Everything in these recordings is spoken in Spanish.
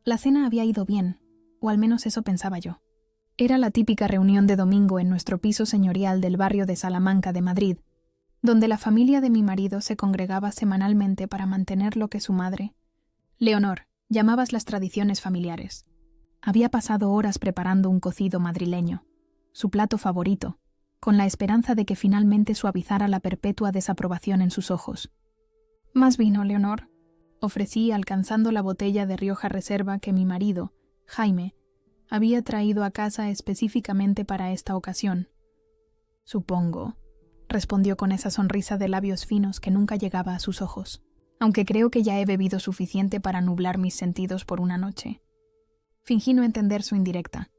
La cena había ido bien, o al menos eso pensaba yo. Era la típica reunión de domingo en nuestro piso señorial del barrio de Salamanca de Madrid, donde la familia de mi marido se congregaba semanalmente para mantener lo que su madre, Leonor, llamaba las tradiciones familiares. Había pasado horas preparando un cocido madrileño, su plato favorito, con la esperanza de que finalmente suavizara la perpetua desaprobación en sus ojos. «Más vino, Leonor», ofrecí alcanzando la botella de Rioja Reserva que mi marido, Jaime, había traído a casa específicamente para esta ocasión. «Supongo», respondió con esa sonrisa de labios finos que nunca llegaba a sus ojos, aunque creo que ya he bebido suficiente para nublar mis sentidos por una noche. Fingí no entender su indirecta.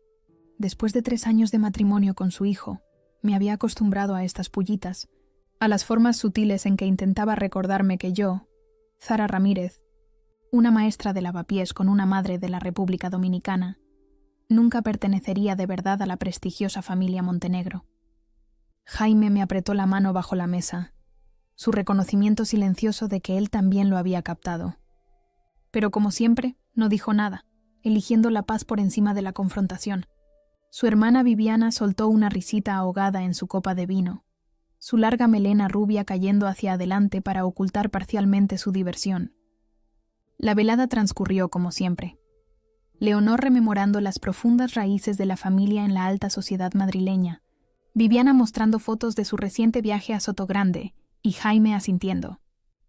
Después de 3 años de matrimonio con su hijo, me había acostumbrado a estas pullitas, a las formas sutiles en que intentaba recordarme que yo, Zara Ramírez, una maestra de lavapiés con una madre de la República Dominicana, nunca pertenecería de verdad a la prestigiosa familia Montenegro. Jaime me apretó la mano bajo la mesa, su reconocimiento silencioso de que él también lo había captado. Pero como siempre, no dijo nada, eligiendo la paz por encima de la confrontación. Su hermana Viviana soltó una risita ahogada en su copa de vino, su larga melena rubia cayendo hacia adelante para ocultar parcialmente su diversión. La velada transcurrió como siempre. Leonor rememorando las profundas raíces de la familia en la alta sociedad madrileña, Viviana mostrando fotos de su reciente viaje a Sotogrande y Jaime asintiendo,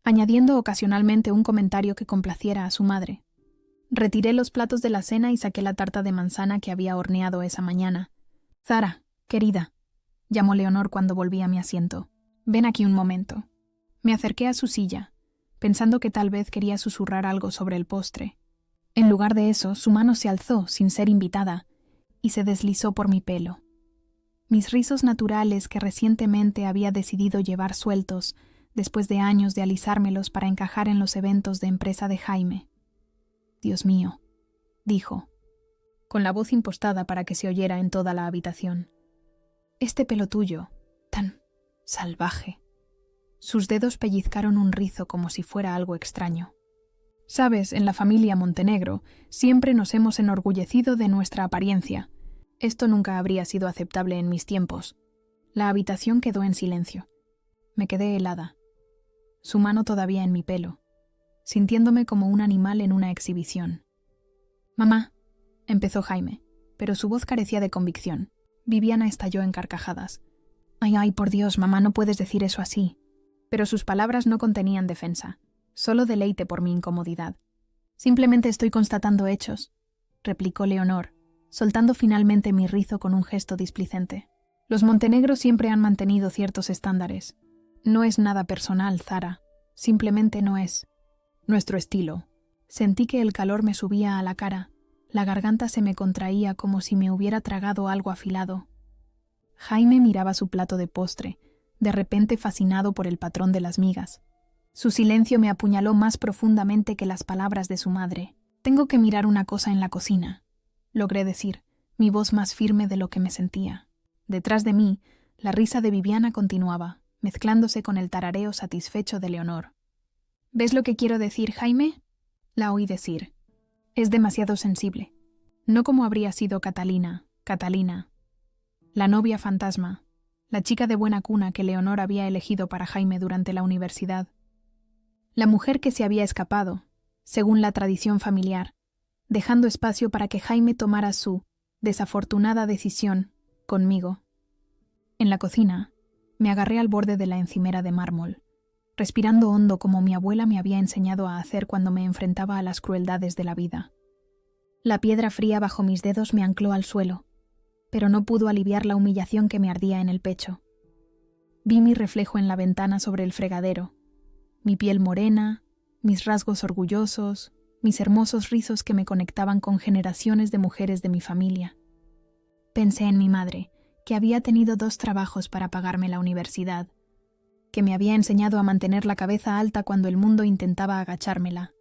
añadiendo ocasionalmente un comentario que complaciera a su madre. Retiré los platos de la cena y saqué la tarta de manzana que había horneado esa mañana. «Zara, querida», llamó Leonor cuando volví a mi asiento. «Ven aquí un momento». Me acerqué a su silla, pensando que tal vez quería susurrar algo sobre el postre. En lugar de eso, su mano se alzó, sin ser invitada, y se deslizó por mi pelo. Mis rizos naturales que recientemente había decidido llevar sueltos, después de años de alisármelos para encajar en los eventos de empresa de Jaime. «Dios mío», dijo, con la voz impostada para que se oyera en toda la habitación. «Este pelo tuyo, tan salvaje». Sus dedos pellizcaron un rizo como si fuera algo extraño. «Sabes, en la familia Montenegro siempre nos hemos enorgullecido de nuestra apariencia. Esto nunca habría sido aceptable en mis tiempos». La habitación quedó en silencio. Me quedé helada, su mano todavía en mi pelo, sintiéndome como un animal en una exhibición. «Mamá», empezó Jaime, pero su voz carecía de convicción. Viviana estalló en carcajadas. «Ay, por Dios, mamá, no puedes decir eso así». Pero sus palabras no contenían defensa, solo deleite por mi incomodidad. «Simplemente estoy constatando hechos», replicó Leonor, soltando finalmente mi rizo con un gesto displicente. «Los Montenegros siempre han mantenido ciertos estándares. No es nada personal, Zara. Simplemente no es nuestro estilo». Sentí que el calor me subía a la cara. La garganta se me contraía como si me hubiera tragado algo afilado. Jaime miraba su plato de postre, de repente fascinado por el patrón de las migas. Su silencio me apuñaló más profundamente que las palabras de su madre. «Tengo que mirar una cosa en la cocina», logré decir, mi voz más firme de lo que me sentía. Detrás de mí, la risa de Viviana continuaba, mezclándose con el tarareo satisfecho de Leonor. «¿Ves lo que quiero decir, Jaime?», la oí decir. «Es demasiado sensible. No como habría sido Catalina, la novia fantasma, la chica de buena cuna que Leonor había elegido para Jaime durante la universidad. La mujer que se había escapado, según la tradición familiar, dejando espacio para que Jaime tomara su desafortunada decisión conmigo. En la cocina, me agarré al borde de la encimera de mármol, respirando hondo como mi abuela me había enseñado a hacer cuando me enfrentaba a las crueldades de la vida. La piedra fría bajo mis dedos me ancló al suelo, pero no pudo aliviar la humillación que me ardía en el pecho. Vi mi reflejo en la ventana sobre el fregadero, mi piel morena, mis rasgos orgullosos, mis hermosos rizos que me conectaban con generaciones de mujeres de mi familia. Pensé en mi madre, que había tenido 2 trabajos para pagarme la universidad, que me había enseñado a mantener la cabeza alta cuando el mundo intentaba agachármela,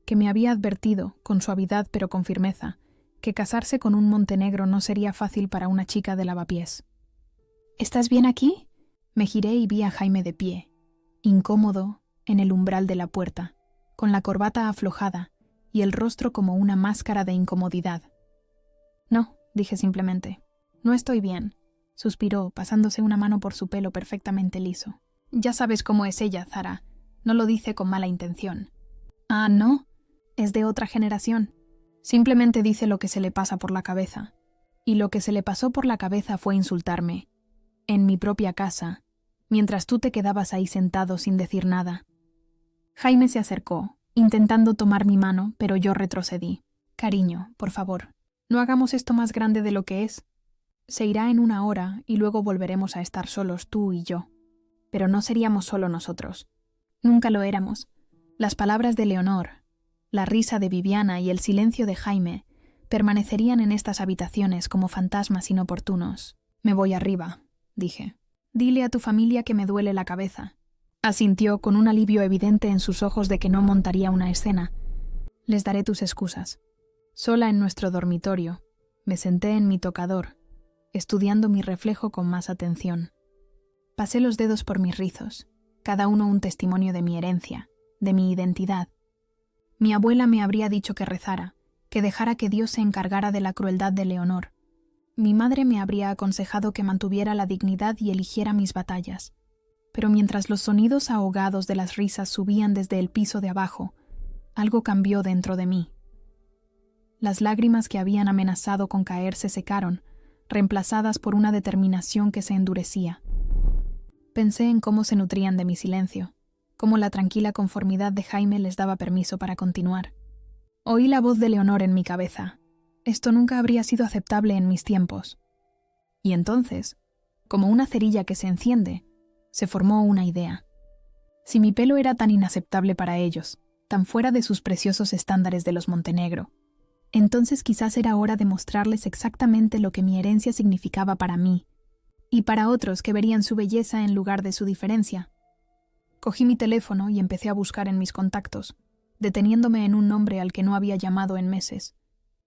que me había advertido, con suavidad pero con firmeza, que casarse con un montenegro no sería fácil para una chica de lavapiés. «¿Estás bien aquí?». Me giré y vi a Jaime de pie, incómodo, en el umbral de la puerta, con la corbata aflojada y el rostro como una máscara de incomodidad. No, dije simplemente. No estoy bien, suspiró, pasándose una mano por su pelo perfectamente liso. Ya sabes cómo es ella, Zara. No lo dice con mala intención. Ah, ¿no? Es de otra generación. Simplemente dice lo que se le pasa por la cabeza. Y lo que se le pasó por la cabeza fue insultarme. En mi propia casa, mientras tú te quedabas ahí sentado sin decir nada. Jaime se acercó, intentando tomar mi mano, pero yo retrocedí. Cariño, por favor, no hagamos esto más grande de lo que es. Se irá en una hora y luego volveremos a estar solos tú y yo. Pero no seríamos solo nosotros. Nunca lo éramos. Las palabras de Leonor, la risa de Viviana y el silencio de Jaime permanecerían en estas habitaciones como fantasmas inoportunos. Me voy arriba, dije. Dile a tu familia que me duele la cabeza. Asintió con un alivio evidente en sus ojos de que no montaría una escena. Les daré tus excusas. Sola en nuestro dormitorio, me senté en mi tocador, estudiando mi reflejo con más atención. Pasé los dedos por mis rizos, cada uno un testimonio de mi herencia, de mi identidad. Mi abuela me habría dicho que rezara, que dejara que Dios se encargara de la crueldad de Leonor. Mi madre me habría aconsejado que mantuviera la dignidad y eligiera mis batallas. Pero mientras los sonidos ahogados de las risas subían desde el piso de abajo, algo cambió dentro de mí. Las lágrimas que habían amenazado con caer se secaron, reemplazadas por una determinación que se endurecía. Pensé en cómo se nutrían de mi silencio, cómo la tranquila conformidad de Jaime les daba permiso para continuar. Oí la voz de Leonor en mi cabeza. Esto nunca habría sido aceptable en mis tiempos. Y entonces, como una cerilla que se enciende, se formó una idea. Si mi pelo era tan inaceptable para ellos, tan fuera de sus preciosos estándares de los Montenegro, entonces quizás era hora de mostrarles exactamente lo que mi herencia significaba para mí, y para otros que verían su belleza en lugar de su diferencia. Cogí mi teléfono y empecé a buscar en mis contactos, deteniéndome en un nombre al que no había llamado en meses.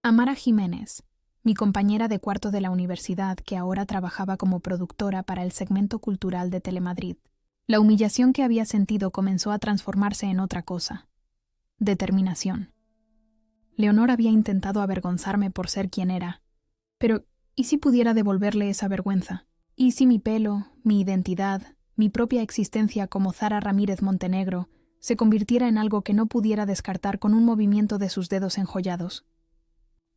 Amara Jiménez, mi compañera de cuarto de la universidad que ahora trabajaba como productora para el segmento cultural de Telemadrid. La humillación que había sentido comenzó a transformarse en otra cosa. Determinación. Leonor había intentado avergonzarme por ser quien era. Pero, ¿y si pudiera devolverle esa vergüenza? ¿Y si mi pelo, mi identidad, mi propia existencia como Zara Ramírez Montenegro se convirtiera en algo que no pudiera descartar con un movimiento de sus dedos enjollados?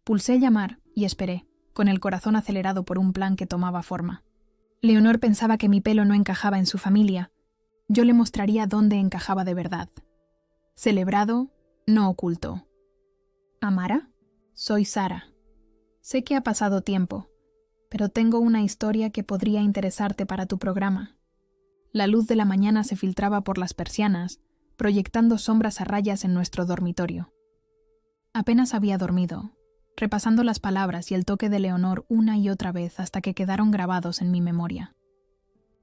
Pulsé llamar y esperé, con el corazón acelerado por un plan que tomaba forma. Leonor pensaba que mi pelo no encajaba en su familia. Yo le mostraría dónde encajaba de verdad. Celebrado, no oculto. ¿Amara? Soy Sara. Sé que ha pasado tiempo, pero tengo una historia que podría interesarte para tu programa. La luz de la mañana se filtraba por las persianas, proyectando sombras a rayas en nuestro dormitorio. Apenas había dormido, repasando las palabras y el toque de Leonor una y otra vez hasta que quedaron grabados en mi memoria.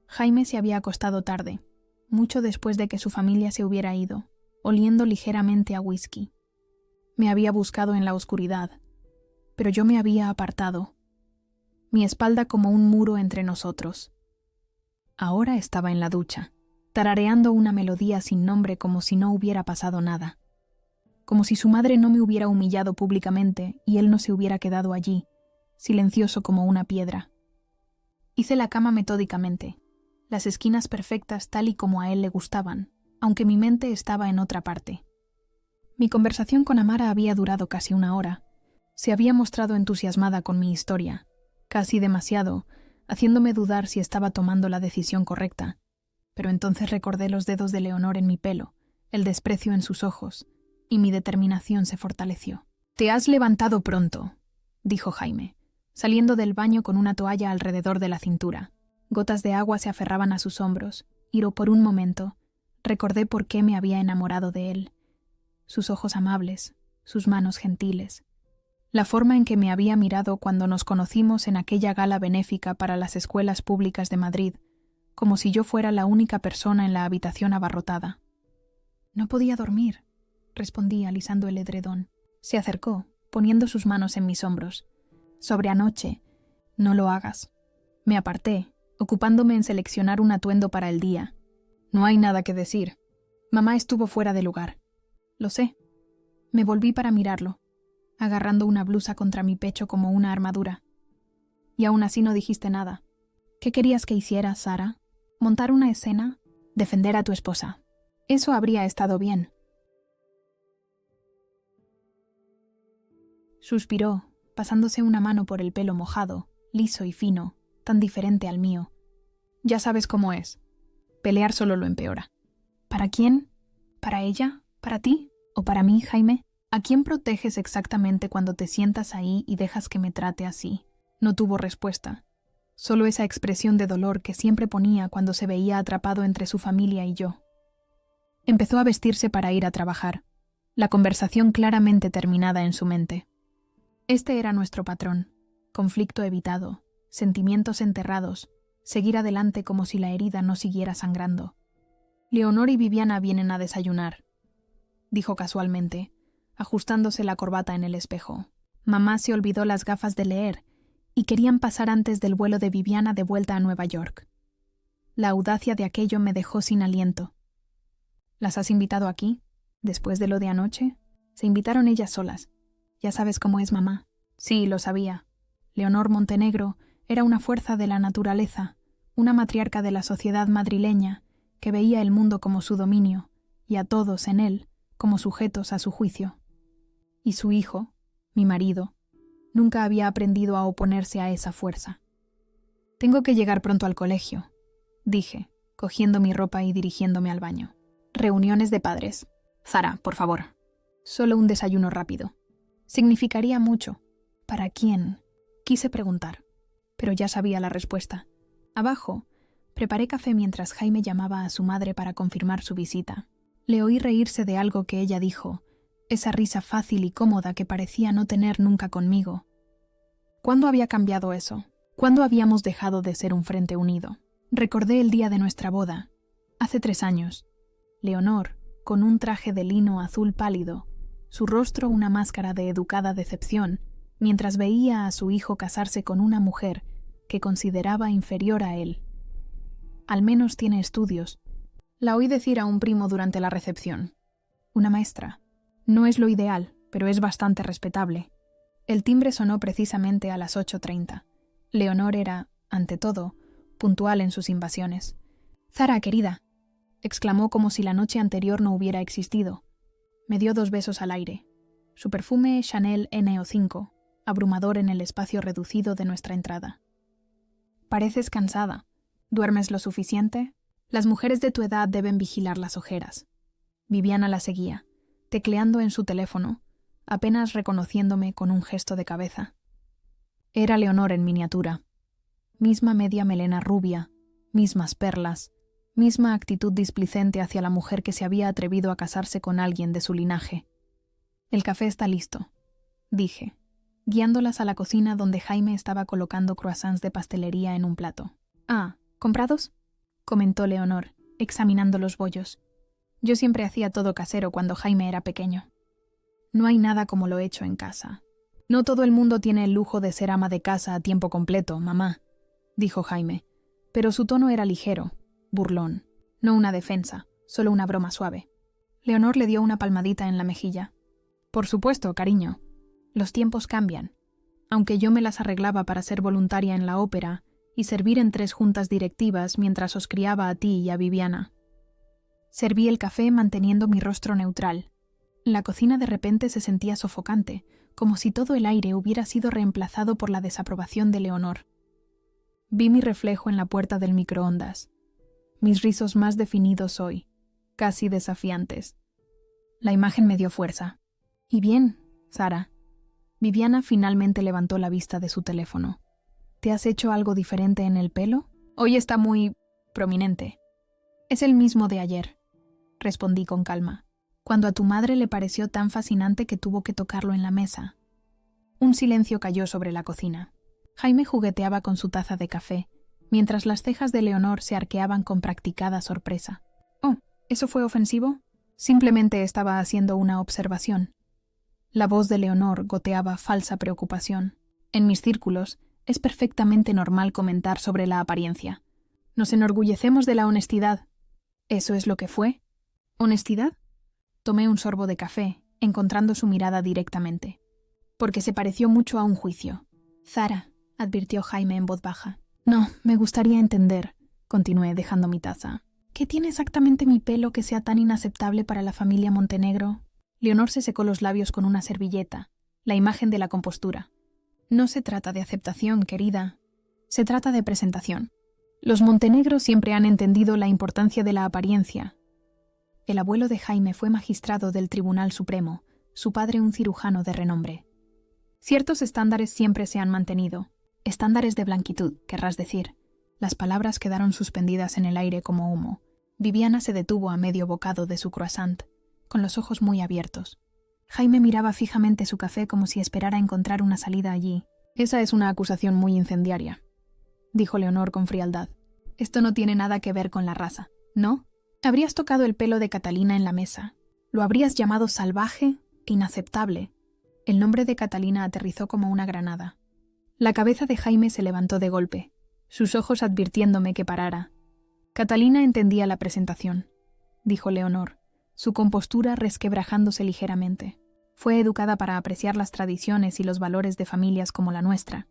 Jaime se había acostado tarde, mucho después de que su familia se hubiera ido, oliendo ligeramente a whisky. Me había buscado en la oscuridad, pero yo me había apartado, mi espalda como un muro entre nosotros. Ahora estaba en la ducha, tarareando una melodía sin nombre como si no hubiera pasado nada. Como si su madre no me hubiera humillado públicamente y él no se hubiera quedado allí, silencioso como una piedra. Hice la cama metódicamente, las esquinas perfectas tal y como a él le gustaban, aunque mi mente estaba en otra parte. Mi conversación con Amara había durado casi una hora. Se había mostrado entusiasmada con mi historia, casi demasiado, haciéndome dudar si estaba tomando la decisión correcta. Pero entonces recordé los dedos de Leonor en mi pelo, el desprecio en sus ojos, y mi determinación se fortaleció. «Te has levantado pronto», dijo Jaime, saliendo del baño con una toalla alrededor de la cintura. Gotas de agua se aferraban a sus hombros, y por un momento recordé por qué me había enamorado de él. Sus ojos amables, sus manos gentiles, la forma en que me había mirado cuando nos conocimos en aquella gala benéfica para las escuelas públicas de Madrid, como si yo fuera la única persona en la habitación abarrotada. No podía dormir, respondí alisando el edredón. Se acercó, poniendo sus manos en mis hombros. Sobre anoche, no lo hagas. Me aparté, ocupándome en seleccionar un atuendo para el día. No hay nada que decir. Mamá estuvo fuera de lugar. Lo sé. Me volví para mirarlo, agarrando una blusa contra mi pecho como una armadura. Y aún así no dijiste nada. ¿Qué querías que hiciera, Sara? ¿Montar una escena? ¿Defender a tu esposa? Eso habría estado bien. Suspiró, pasándose una mano por el pelo mojado, liso y fino, tan diferente al mío. Ya sabes cómo es. Pelear solo lo empeora. ¿Para quién? ¿Para ella? ¿Para ti? ¿O para mí, Jaime? ¿A quién proteges exactamente cuando te sientas ahí y dejas que me trate así? No tuvo respuesta. Solo esa expresión de dolor que siempre ponía cuando se veía atrapado entre su familia y yo. Empezó a vestirse para ir a trabajar, la conversación claramente terminada en su mente. Este era nuestro patrón: conflicto evitado, sentimientos enterrados, seguir adelante como si la herida no siguiera sangrando. Leonor y Viviana vienen a desayunar, dijo casualmente, ajustándose la corbata en el espejo. Mamá se olvidó las gafas de leer y querían pasar antes del vuelo de Viviana de vuelta a Nueva York. La audacia de aquello me dejó sin aliento. ¿Las has invitado aquí? ¿Después de lo de anoche? Se invitaron ellas solas. Ya sabes cómo es mamá. Sí, lo sabía. Leonor Montenegro era una fuerza de la naturaleza, una matriarca de la sociedad madrileña que veía el mundo como su dominio y a todos en él como sujetos a su juicio. Y su hijo, mi marido, nunca había aprendido a oponerse a esa fuerza. Tengo que llegar pronto al colegio, dije, cogiendo mi ropa y dirigiéndome al baño. Reuniones de padres. Sara, por favor. Solo un desayuno rápido. Significaría mucho. ¿Para quién? Quise preguntar, pero ya sabía la respuesta. Abajo, preparé café mientras Jaime llamaba a su madre para confirmar su visita. Le oí reírse de algo que ella dijo, esa risa fácil y cómoda que parecía no tener nunca conmigo. ¿Cuándo había cambiado eso? ¿Cuándo habíamos dejado de ser un frente unido? Recordé el día de nuestra boda, hace 3 años. Leonor, con un traje de lino azul pálido, su rostro una máscara de educada decepción, mientras veía a su hijo casarse con una mujer que consideraba inferior a él. Al menos tiene estudios. La oí decir a un primo durante la recepción. Una maestra. No es lo ideal, pero es bastante respetable. El timbre sonó precisamente a las 8:30. Leonor era, ante todo, puntual en sus invasiones. «Zara, querida», exclamó como si la noche anterior no hubiera existido. Me dio 2 besos al aire. Su perfume Chanel NO5, abrumador en el espacio reducido de nuestra entrada. «Pareces cansada. ¿Duermes lo suficiente? Las mujeres de tu edad deben vigilar las ojeras». Viviana la seguía, tecleando en su teléfono, apenas reconociéndome con un gesto de cabeza. Era Leonor en miniatura. Misma media melena rubia, mismas perlas, misma actitud displicente hacia la mujer que se había atrevido a casarse con alguien de su linaje. «El café está listo», dije, guiándolas a la cocina donde Jaime estaba colocando croissants de pastelería en un plato. «Ah, ¿comprados?», comentó Leonor, examinando los bollos. Yo siempre hacía todo casero cuando Jaime era pequeño. No hay nada como lo hecho en casa. No todo el mundo tiene el lujo de ser ama de casa a tiempo completo, mamá, dijo Jaime, pero su tono era ligero, burlón, no una defensa, solo una broma suave. Leonor le dio una palmadita en la mejilla. Por supuesto, cariño. Los tiempos cambian. Aunque yo me las arreglaba para ser voluntaria en la ópera y servir en 3 juntas directivas mientras os criaba a ti y a Viviana. Serví el café manteniendo mi rostro neutral. La cocina de repente se sentía sofocante, como si todo el aire hubiera sido reemplazado por la desaprobación de Leonor. Vi mi reflejo en la puerta del microondas. Mis rizos más definidos hoy, casi desafiantes. La imagen me dio fuerza. «¿Y bien, Sara?» Viviana finalmente levantó la vista de su teléfono. «¿Te has hecho algo diferente en el pelo? Hoy está muy prominente». «Es el mismo de ayer», respondí con calma, cuando a tu madre le pareció tan fascinante que tuvo que tocarlo en la mesa. Un silencio cayó sobre la cocina. Jaime jugueteaba con su taza de café, mientras las cejas de Leonor se arqueaban con practicada sorpresa. «Oh, ¿eso fue ofensivo?» Simplemente estaba haciendo una observación. La voz de Leonor goteaba falsa preocupación. En mis círculos es perfectamente normal comentar sobre la apariencia. Nos enorgullecemos de la honestidad. ¿Eso es lo que fue? ¿Honestidad? Tomé un sorbo de café encontrando su mirada directamente. Porque se pareció mucho a un juicio. Zara, advirtió Jaime en voz baja. No, me gustaría entender, continué dejando mi taza. ¿Qué tiene exactamente mi pelo que sea tan inaceptable para la familia Montenegro? Leonor se secó los labios con una servilleta, la imagen de la compostura. No se trata de aceptación, querida. Se trata de presentación. Los Montenegro siempre han entendido la importancia de la apariencia. El abuelo de Jaime fue magistrado del Tribunal Supremo, su padre un cirujano de renombre. Ciertos estándares siempre se han mantenido. Estándares de blanquitud, querrás decir. Las palabras quedaron suspendidas en el aire como humo. Viviana se detuvo a medio bocado de su croissant, con los ojos muy abiertos. Jaime miraba fijamente su café como si esperara encontrar una salida allí. Esa es una acusación muy incendiaria, dijo Leonor con frialdad. Esto no tiene nada que ver con la raza, ¿no? Habrías tocado el pelo de Catalina en la mesa. Lo habrías llamado salvaje e inaceptable. El nombre de Catalina aterrizó como una granada. La cabeza de Jaime se levantó de golpe, sus ojos advirtiéndome que parara. Catalina entendía la presentación, dijo Leonor, su compostura resquebrajándose ligeramente. Fue educada para apreciar las tradiciones y los valores de familias como la nuestra.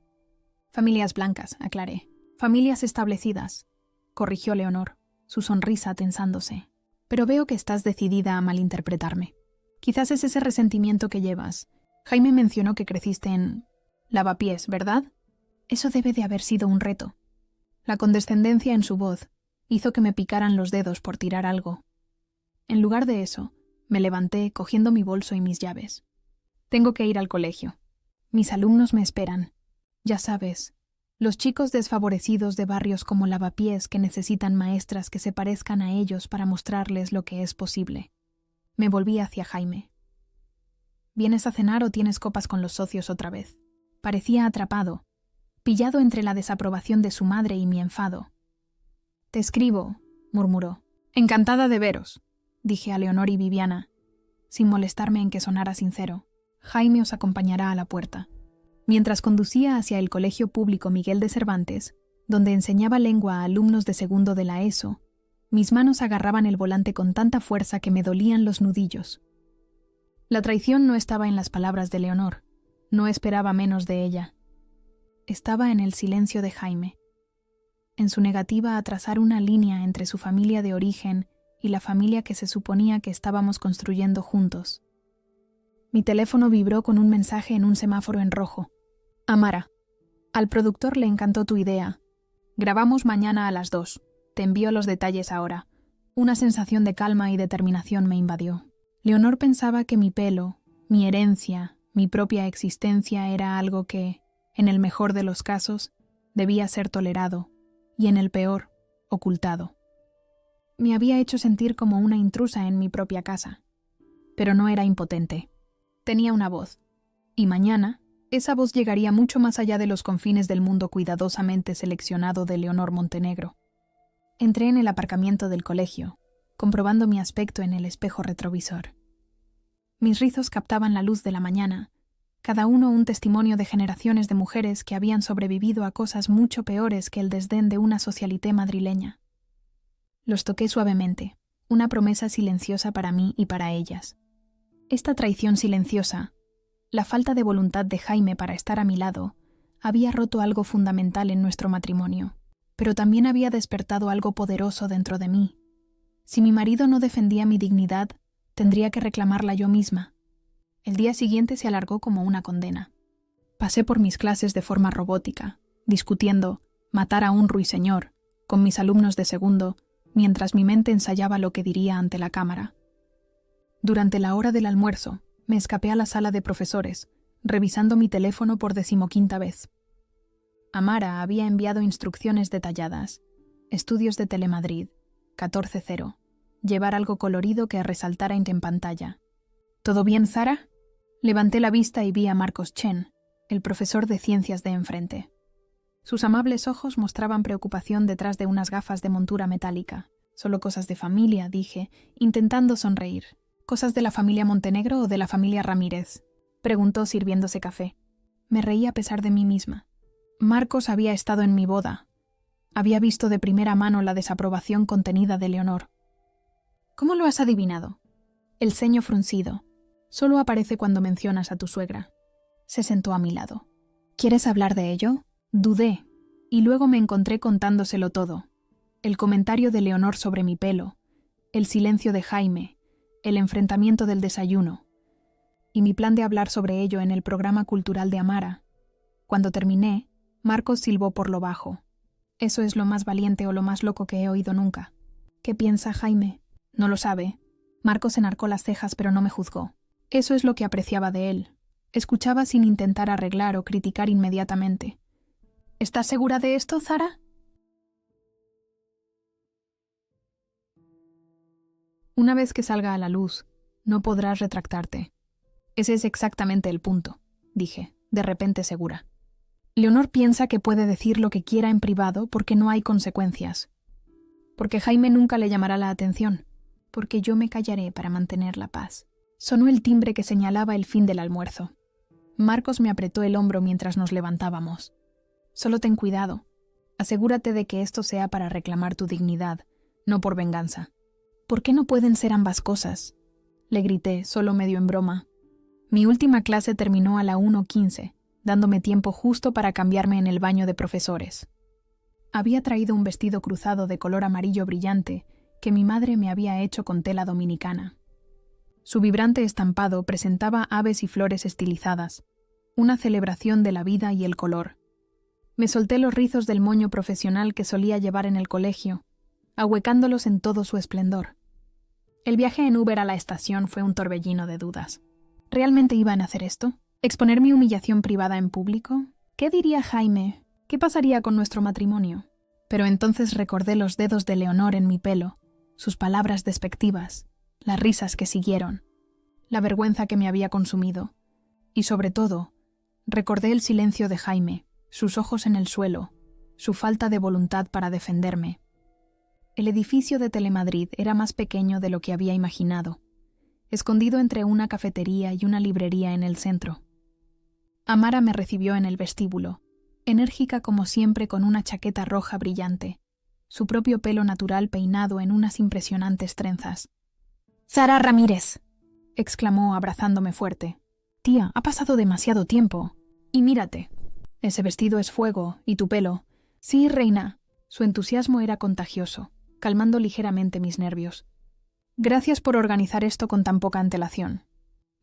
Familias blancas, aclaré. Familias establecidas, corrigió Leonor, su sonrisa tensándose. Pero veo que estás decidida a malinterpretarme. Quizás es ese resentimiento que llevas. Jaime mencionó que creciste en Lavapiés, ¿verdad? Eso debe de haber sido un reto. La condescendencia en su voz hizo que me picaran los dedos por tirar algo. En lugar de eso, me levanté cogiendo mi bolso y mis llaves. Tengo que ir al colegio. Mis alumnos me esperan. Ya sabes, los chicos desfavorecidos de barrios como Lavapiés que necesitan maestras que se parezcan a ellos para mostrarles lo que es posible. Me volví hacia Jaime. ¿Vienes a cenar o tienes copas con los socios otra vez? Parecía atrapado, pillado entre la desaprobación de su madre y mi enfado. Te escribo, murmuró. Encantada de veros, dije a Leonor y Viviana, sin molestarme en que sonara sincero. Jaime os acompañará a la puerta. Mientras conducía hacia el Colegio Público Miguel de Cervantes, donde enseñaba lengua a alumnos de segundo de la ESO, mis manos agarraban el volante con tanta fuerza que me dolían los nudillos. La traición no estaba en las palabras de Leonor, no esperaba menos de ella. Estaba en el silencio de Jaime, en su negativa a trazar una línea entre su familia de origen y la familia que se suponía que estábamos construyendo juntos. Mi teléfono vibró con un mensaje en un semáforo en rojo. Amara, al productor le encantó tu idea. Grabamos mañana a las 2. Te envío los detalles ahora. Una sensación de calma y determinación me invadió. Leonor pensaba que mi pelo, mi herencia, mi propia existencia era algo que, en el mejor de los casos, debía ser tolerado, y en el peor, ocultado. Me había hecho sentir como una intrusa en mi propia casa. Pero no era impotente. Tenía una voz, y mañana esa voz llegaría mucho más allá de los confines del mundo cuidadosamente seleccionado de Leonor Montenegro. Entré en el aparcamiento del colegio, comprobando mi aspecto en el espejo retrovisor. Mis rizos captaban la luz de la mañana, cada uno un testimonio de generaciones de mujeres que habían sobrevivido a cosas mucho peores que el desdén de una socialité madrileña. Los toqué suavemente, una promesa silenciosa para mí y para ellas. Esta traición silenciosa, la falta de voluntad de Jaime para estar a mi lado, había roto algo fundamental en nuestro matrimonio, pero también había despertado algo poderoso dentro de mí. Si mi marido no defendía mi dignidad, tendría que reclamarla yo misma. El día siguiente se alargó como una condena. Pasé por mis clases de forma robótica, discutiendo matar a un ruiseñor con mis alumnos de segundo, mientras mi mente ensayaba lo que diría ante la cámara. Durante la hora del almuerzo, me escapé a la sala de profesores, revisando mi teléfono por 15ª vez. Amara había enviado instrucciones detalladas. Estudios de Telemadrid, 14-0. Llevar algo colorido que resaltara en pantalla. ¿Todo bien, Zara? Levanté la vista y vi a Marcos Chen, el profesor de ciencias de enfrente. Sus amables ojos mostraban preocupación detrás de unas gafas de montura metálica. Solo cosas de familia, dije, intentando sonreír. ¿Cosas de la familia Montenegro o de la familia Ramírez?, preguntó sirviéndose café. Me reí a pesar de mí misma. Marcos había estado en mi boda. Había visto de primera mano la desaprobación contenida de Leonor. ¿Cómo lo has adivinado? El ceño fruncido. Solo aparece cuando mencionas a tu suegra. Se sentó a mi lado. ¿Quieres hablar de ello? Dudé, y luego me encontré contándoselo todo. El comentario de Leonor sobre mi pelo, el silencio de Jaime, el enfrentamiento del desayuno, y mi plan de hablar sobre ello en el programa cultural de Amara. Cuando terminé, Marcos silbó por lo bajo. Eso es lo más valiente o lo más loco que he oído nunca. ¿Qué piensa Jaime? No lo sabe. Marcos enarcó las cejas pero no me juzgó. Eso es lo que apreciaba de él. Escuchaba sin intentar arreglar o criticar inmediatamente. ¿Estás segura de esto, Zara? Una vez que salga a la luz, no podrás retractarte. Ese es exactamente el punto, dije, de repente segura. Leonor piensa que puede decir lo que quiera en privado porque no hay consecuencias. Porque Jaime nunca le llamará la atención. Porque yo me callaré para mantener la paz. Sonó el timbre que señalaba el fin del almuerzo. Marcos me apretó el hombro mientras nos levantábamos. Solo ten cuidado. Asegúrate de que esto sea para reclamar tu dignidad, no por venganza. ¿Por qué no pueden ser ambas cosas? Le grité, solo medio en broma. Mi última clase terminó a la 1:15, dándome tiempo justo para cambiarme en el baño de profesores. Había traído un vestido cruzado de color amarillo brillante que mi madre me había hecho con tela dominicana. Su vibrante estampado presentaba aves y flores estilizadas, una celebración de la vida y el color. Me solté los rizos del moño profesional que solía llevar en el colegio, ahuecándolos en todo su esplendor. El viaje en Uber a la estación fue un torbellino de dudas. ¿Realmente iban a hacer esto? ¿Exponer mi humillación privada en público? ¿Qué diría Jaime? ¿Qué pasaría con nuestro matrimonio? Pero entonces recordé los dedos de Leonor en mi pelo, sus palabras despectivas, las risas que siguieron, la vergüenza que me había consumido, y sobre todo, recordé el silencio de Jaime, sus ojos en el suelo, su falta de voluntad para defenderme. El edificio de Telemadrid era más pequeño de lo que había imaginado, escondido entre una cafetería y una librería en el centro. Amara me recibió en el vestíbulo, enérgica como siempre con una chaqueta roja brillante, su propio pelo natural peinado en unas impresionantes trenzas. «¡Zara Ramírez!», exclamó abrazándome fuerte. «Tía, ha pasado demasiado tiempo. Y mírate. Ese vestido es fuego, y tu pelo. Sí, reina». Su entusiasmo era contagioso, calmando ligeramente mis nervios. «Gracias por organizar esto con tan poca antelación».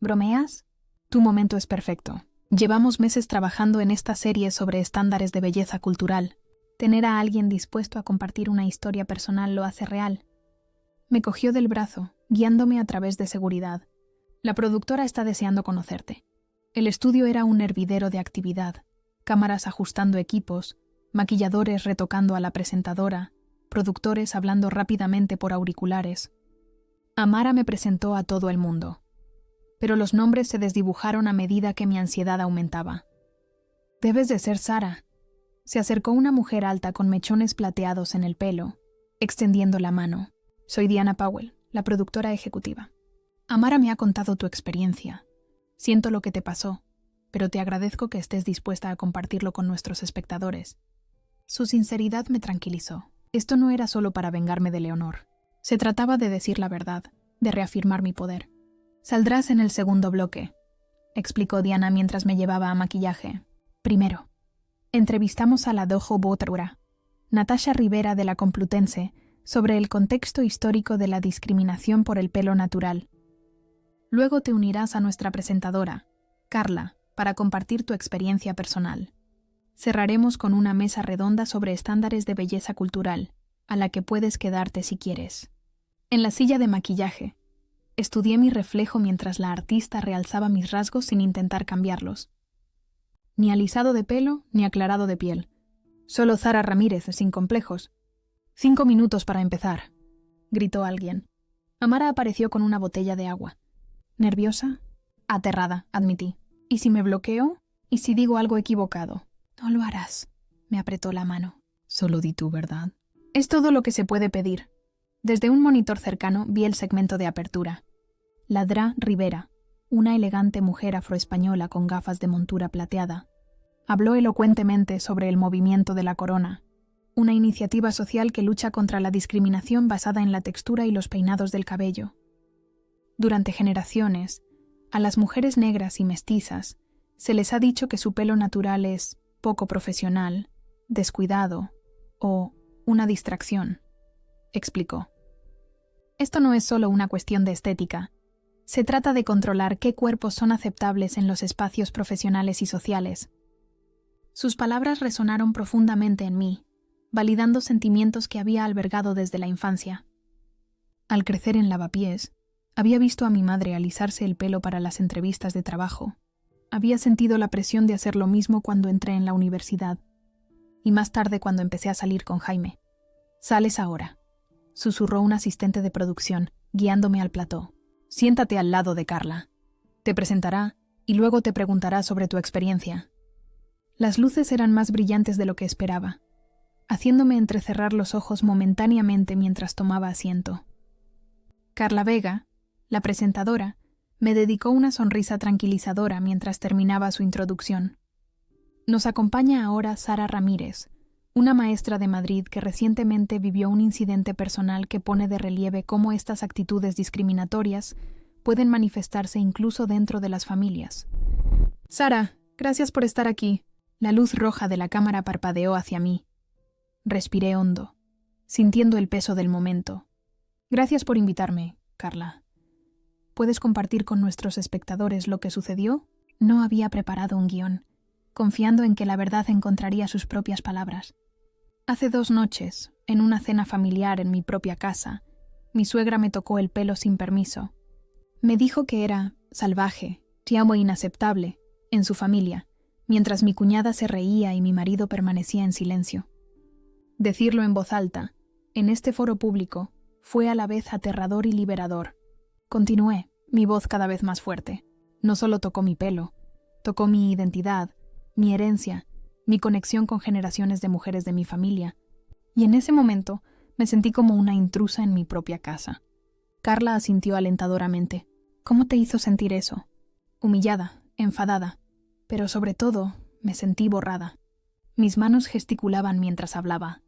«¿Bromeas? Tu momento es perfecto. Llevamos meses trabajando en esta serie sobre estándares de belleza cultural. Tener a alguien dispuesto a compartir una historia personal lo hace real». Me cogió del brazo, guiándome a través de seguridad. «La productora está deseando conocerte». El estudio era un hervidero de actividad. Cámaras ajustando equipos, maquilladores retocando a la presentadora, productores hablando rápidamente por auriculares. Amara me presentó a todo el mundo. Pero los nombres se desdibujaron a medida que mi ansiedad aumentaba. «Debes de ser Zara». Se acercó una mujer alta con mechones plateados en el pelo, extendiendo la mano. «Soy Diana Powell, la productora ejecutiva. Amara me ha contado tu experiencia. Siento lo que te pasó, pero te agradezco que estés dispuesta a compartirlo con nuestros espectadores». Su sinceridad me tranquilizó. Esto no era solo para vengarme de Leonor. Se trataba de decir la verdad, de reafirmar mi poder. «Saldrás en el segundo bloque», explicó Diana mientras me llevaba a maquillaje. «Primero, entrevistamos a la dojo Botra, Natasha Rivera de la Complutense, sobre el contexto histórico de la discriminación por el pelo natural. Luego te unirás a nuestra presentadora, Carla, para compartir tu experiencia personal. Cerraremos con una mesa redonda sobre estándares de belleza cultural, a la que puedes quedarte si quieres». En la silla de maquillaje, estudié mi reflejo mientras la artista realzaba mis rasgos sin intentar cambiarlos. Ni alisado de pelo, ni aclarado de piel. Solo Zara Ramírez, sin complejos. 5 minutos para empezar, gritó alguien. Amara apareció con una botella de agua. ¿Nerviosa? Aterrada, admití. ¿Y si me bloqueo? ¿Y si digo algo equivocado? No lo harás. Me apretó la mano. Solo di tú, ¿verdad? Es todo lo que se puede pedir. Desde un monitor cercano vi el segmento de apertura. Ladra Rivera, una elegante mujer afroespañola con gafas de montura plateada, habló elocuentemente sobre el movimiento de la corona, una iniciativa social que lucha contra la discriminación basada en la textura y los peinados del cabello. Durante generaciones, A las mujeres negras y mestizas se les ha dicho que su pelo natural es poco profesional, descuidado o una distracción, explicó. Esto no es solo una cuestión de estética. Se trata de controlar qué cuerpos son aceptables en los espacios profesionales y sociales. Sus palabras resonaron profundamente en mí, validando sentimientos que había albergado desde la infancia. Al crecer en Lavapiés, había visto a mi madre alisarse el pelo para las entrevistas de trabajo. Había sentido la presión de hacer lo mismo cuando entré en la universidad. Y más tarde cuando empecé a salir con Jaime. «Sales ahora», susurró un asistente de producción, guiándome al plató. «Siéntate al lado de Carla. Te presentará y luego te preguntará sobre tu experiencia». Las luces eran más brillantes de lo que esperaba, haciéndome entrecerrar los ojos momentáneamente mientras tomaba asiento. Carla Vega, la presentadora, me dedicó una sonrisa tranquilizadora mientras terminaba su introducción. Nos acompaña ahora Sara Ramírez, una maestra de Madrid que recientemente vivió un incidente personal que pone de relieve cómo estas actitudes discriminatorias pueden manifestarse incluso dentro de las familias. «Sara, gracias por estar aquí». La luz roja de la cámara parpadeó hacia mí. Respiré hondo, sintiendo el peso del momento. «Gracias por invitarme, Carla. ¿Puedes compartir con nuestros espectadores lo que sucedió?» No había preparado un guión, confiando en que la verdad encontraría sus propias palabras. Hace 2 noches, en una cena familiar en mi propia casa, mi suegra me tocó el pelo sin permiso. Me dijo que era salvaje, llamo inaceptable, en su familia, mientras mi cuñada se reía y mi marido permanecía en silencio. Decirlo en voz alta, en este foro público, fue a la vez aterrador y liberador. Continué, mi voz cada vez más fuerte. No solo tocó mi pelo, tocó mi identidad, mi herencia, mi conexión con generaciones de mujeres de mi familia. Y en ese momento me sentí como una intrusa en mi propia casa. Carla asintió alentadoramente. «¿Cómo te hizo sentir eso?» Humillada, enfadada, pero sobre todo me sentí borrada. Mis manos gesticulaban mientras hablaba,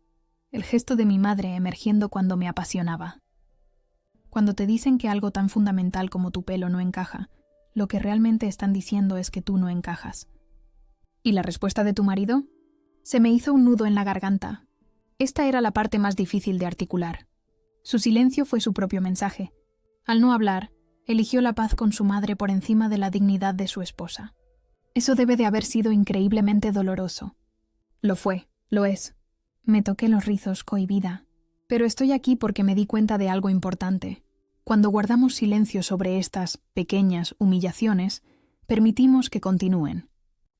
el gesto de mi madre emergiendo cuando me apasionaba. Cuando te dicen que algo tan fundamental como tu pelo no encaja, lo que realmente están diciendo es que tú no encajas. ¿Y la respuesta de tu marido? Se me hizo un nudo en la garganta. Esta era la parte más difícil de articular. Su silencio fue su propio mensaje. Al no hablar, eligió la paz con su madre por encima de la dignidad de su esposa. Eso debe de haber sido increíblemente doloroso. Lo fue, lo es. Me toqué los rizos cohibida. Pero estoy aquí porque me di cuenta de algo importante. Cuando guardamos silencio sobre estas pequeñas humillaciones, permitimos que continúen.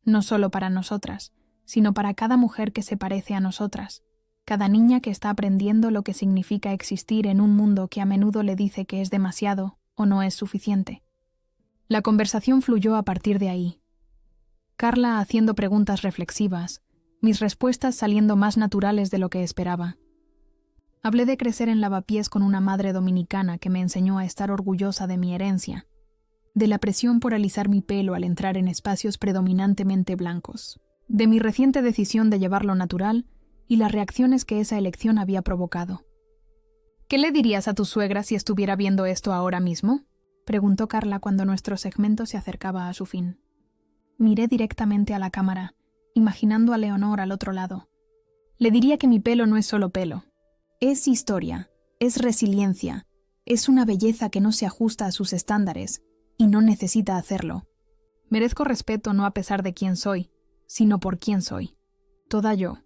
No solo para nosotras, sino para cada mujer que se parece a nosotras, cada niña que está aprendiendo lo que significa existir en un mundo que a menudo le dice que es demasiado o no es suficiente. La conversación fluyó a partir de ahí. Carla haciendo preguntas reflexivas, mis respuestas saliendo más naturales de lo que esperaba. Hablé de crecer en Lavapiés con una madre dominicana que me enseñó a estar orgullosa de mi herencia, de la presión por alisar mi pelo al entrar en espacios predominantemente blancos, de mi reciente decisión de llevarlo natural y las reacciones que esa elección había provocado. «¿Qué le dirías a tu suegra si estuviera viendo esto ahora mismo?», preguntó Carla cuando nuestro segmento se acercaba a su fin. Miré directamente a la cámara, imaginando a Leonor al otro lado. «Le diría que mi pelo no es solo pelo. Es historia, es resiliencia, es una belleza que no se ajusta a sus estándares y no necesita hacerlo. Merezco respeto no a pesar de quién soy, sino por quién soy. Toda yo».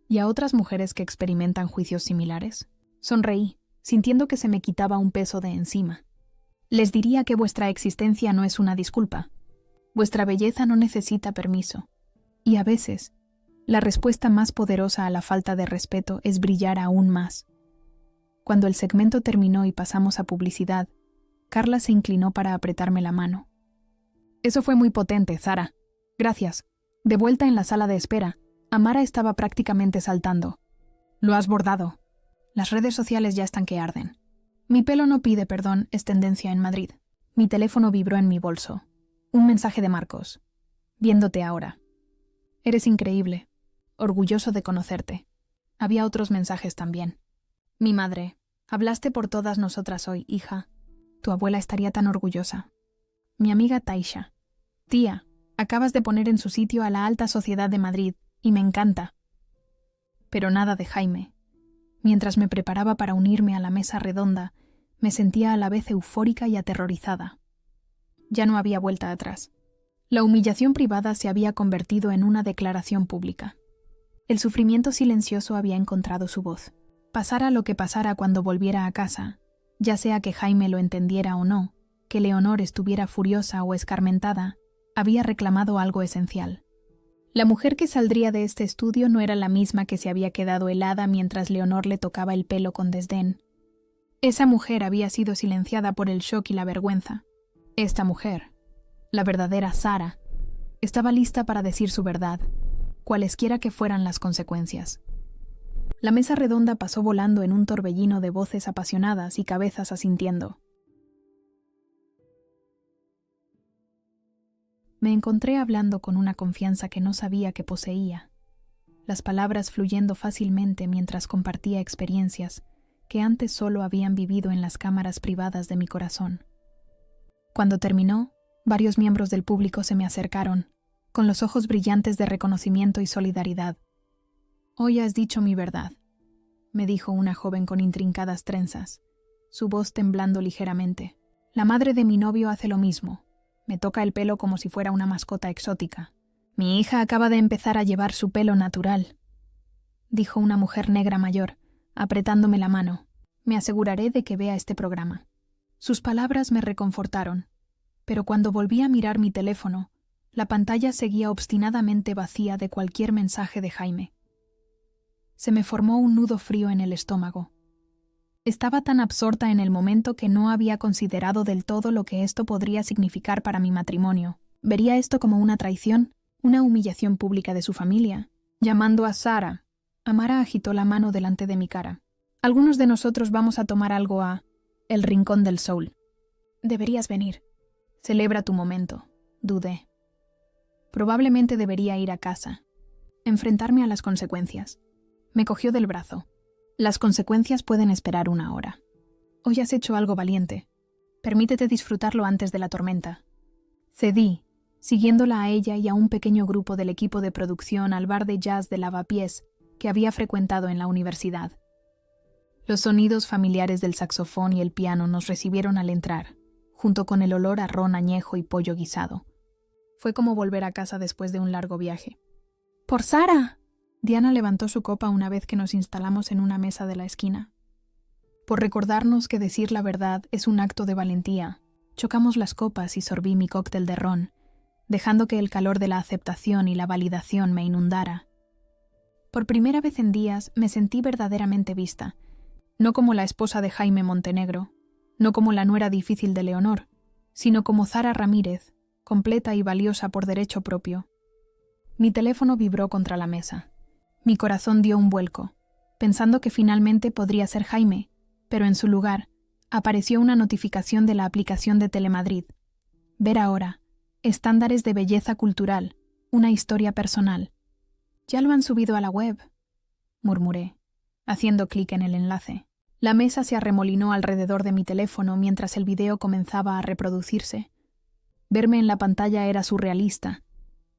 ¿Y a otras mujeres que experimentan juicios similares? Sonreí, sintiendo que se me quitaba un peso de encima. Les diría que vuestra existencia no es una disculpa. Vuestra belleza no necesita permiso. Y a veces, la respuesta más poderosa a la falta de respeto es brillar aún más. Cuando el segmento terminó y pasamos a publicidad, Carla se inclinó para apretarme la mano. «Eso fue muy potente, Sara. Gracias». De vuelta en la sala de espera, Amara estaba prácticamente saltando. «Lo has bordado. Las redes sociales ya están que arden». «Mi pelo no pide perdón» es tendencia en Madrid. Mi teléfono vibró en mi bolso. Un mensaje de Marcos. «Viéndote ahora. Eres increíble. Orgulloso de conocerte». Había otros mensajes también. «Mi madre. Hablaste por todas nosotras hoy, hija. Tu abuela estaría tan orgullosa». Mi amiga Taisha. Tía, acabas de poner en su sitio a la alta sociedad de Madrid, y me encanta. Pero nada de Jaime. Mientras me preparaba para unirme a la mesa redonda, me sentía a la vez eufórica y aterrorizada. Ya no había vuelta atrás. La humillación privada se había convertido en una declaración pública. El sufrimiento silencioso había encontrado su voz. Pasara lo que pasara cuando volviera a casa, ya sea que Jaime lo entendiera o no, que Leonor estuviera furiosa o escarmentada, había reclamado algo esencial. La mujer que saldría de este estudio no era la misma que se había quedado helada mientras Leonor le tocaba el pelo con desdén. Esa mujer había sido silenciada por el shock y la vergüenza. Esta mujer, la verdadera Sara, estaba lista para decir su verdad, cualesquiera que fueran las consecuencias. La mesa redonda pasó volando en un torbellino de voces apasionadas y cabezas asintiendo. Me encontré hablando con una confianza que no sabía que poseía, las palabras fluyendo fácilmente mientras compartía experiencias que antes solo habían vivido en las cámaras privadas de mi corazón. Cuando terminó, varios miembros del público se me acercaron, con los ojos brillantes de reconocimiento y solidaridad. «Hoy has dicho mi verdad», me dijo una joven con intrincadas trenzas, su voz temblando ligeramente. «La madre de mi novio hace lo mismo. Me toca el pelo como si fuera una mascota exótica. Mi hija acaba de empezar a llevar su pelo natural», dijo una mujer negra mayor, apretándome la mano. «Me aseguraré de que vea este programa». Sus palabras me reconfortaron, pero cuando volví a mirar mi teléfono, la pantalla seguía obstinadamente vacía de cualquier mensaje de Jaime. Se me formó un nudo frío en el estómago. Estaba tan absorta en el momento que no había considerado del todo lo que esto podría significar para mi matrimonio. ¿Vería esto como una traición? ¿Una humillación pública de su familia? Llamando a Sara, Amara agitó la mano delante de mi cara. «Algunos de nosotros vamos a tomar algo a El Rincón del Soul. Deberías venir. Celebra tu momento», dudé. Probablemente debería ir a casa, enfrentarme a las consecuencias. Me cogió del brazo. «Las consecuencias pueden esperar una hora. Hoy has hecho algo valiente. Permítete disfrutarlo antes de la tormenta». Cedí, siguiéndola a ella y a un pequeño grupo del equipo de producción al bar de jazz de Lavapiés que había frecuentado en la universidad. Los sonidos familiares del saxofón y el piano nos recibieron al entrar, junto con el olor a ron añejo y pollo guisado. Fue como volver a casa después de un largo viaje. «¡Por Sara!» Diana levantó su copa una vez que nos instalamos en una mesa de la esquina. Por recordarnos que decir la verdad es un acto de valentía, chocamos las copas y sorbí mi cóctel de ron, dejando que el calor de la aceptación y la validación me inundara. Por primera vez en días me sentí verdaderamente vista, no como la esposa de Jaime Montenegro, no como la nuera difícil de Leonor, sino como Sara Ramírez, completa y valiosa por derecho propio. Mi teléfono vibró contra la mesa. Mi corazón dio un vuelco, pensando que finalmente podría ser Jaime, pero en su lugar apareció una notificación de la aplicación de Telemadrid. Ver ahora, estándares de belleza cultural, una historia personal. «Ya lo han subido a la web», murmuré, haciendo clic en el enlace. La mesa se arremolinó alrededor de mi teléfono mientras el video comenzaba a reproducirse. Verme en la pantalla era surrealista.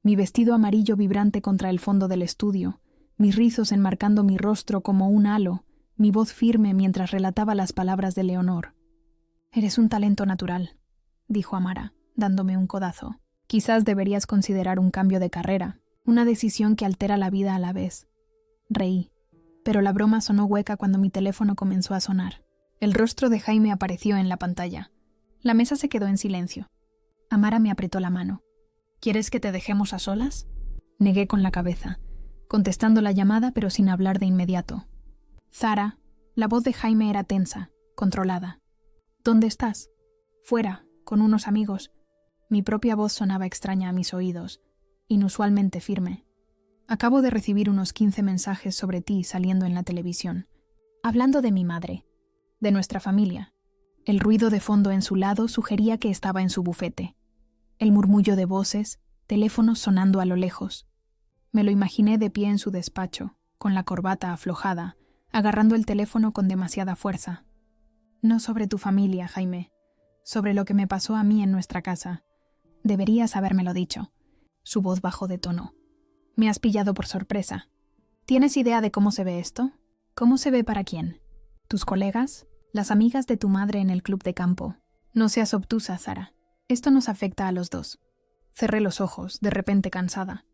Mi vestido amarillo vibrante contra el fondo del estudio, mis rizos enmarcando mi rostro como un halo, mi voz firme mientras relataba las palabras de Leonor. «Eres un talento natural», dijo Amara, dándome un codazo. «Quizás deberías considerar un cambio de carrera, una decisión que altera la vida a la vez». Reí, pero la broma sonó hueca cuando mi teléfono comenzó a sonar. El rostro de Jaime apareció en la pantalla. La mesa se quedó en silencio. Amara me apretó la mano. «¿Quieres que te dejemos a solas?». Negué con la cabeza, contestando la llamada pero sin hablar de inmediato. «Zara», la voz de Jaime era tensa, controlada. «¿Dónde estás?» «Fuera, con unos amigos». Mi propia voz sonaba extraña a mis oídos, inusualmente firme. «Acabo de recibir unos 15 mensajes sobre ti saliendo en la televisión, hablando de mi madre, de nuestra familia». El ruido de fondo en su lado sugería que estaba en su bufete. El murmullo de voces, teléfonos sonando a lo lejos. Me lo imaginé de pie en su despacho, con la corbata aflojada, agarrando el teléfono con demasiada fuerza. «No sobre tu familia, Jaime. sobre lo que me pasó a mí en nuestra casa. Deberías habérmelo dicho. Su voz bajó de tono. Me has pillado por sorpresa. ¿Tienes idea de cómo se ve esto? ¿Cómo se ve para quién? ¿Tus colegas? ¿Las amigas de tu madre en el club de campo? No seas obtusa, Zara. Esto nos afecta a los dos. Cerré los ojos, de repente cansada.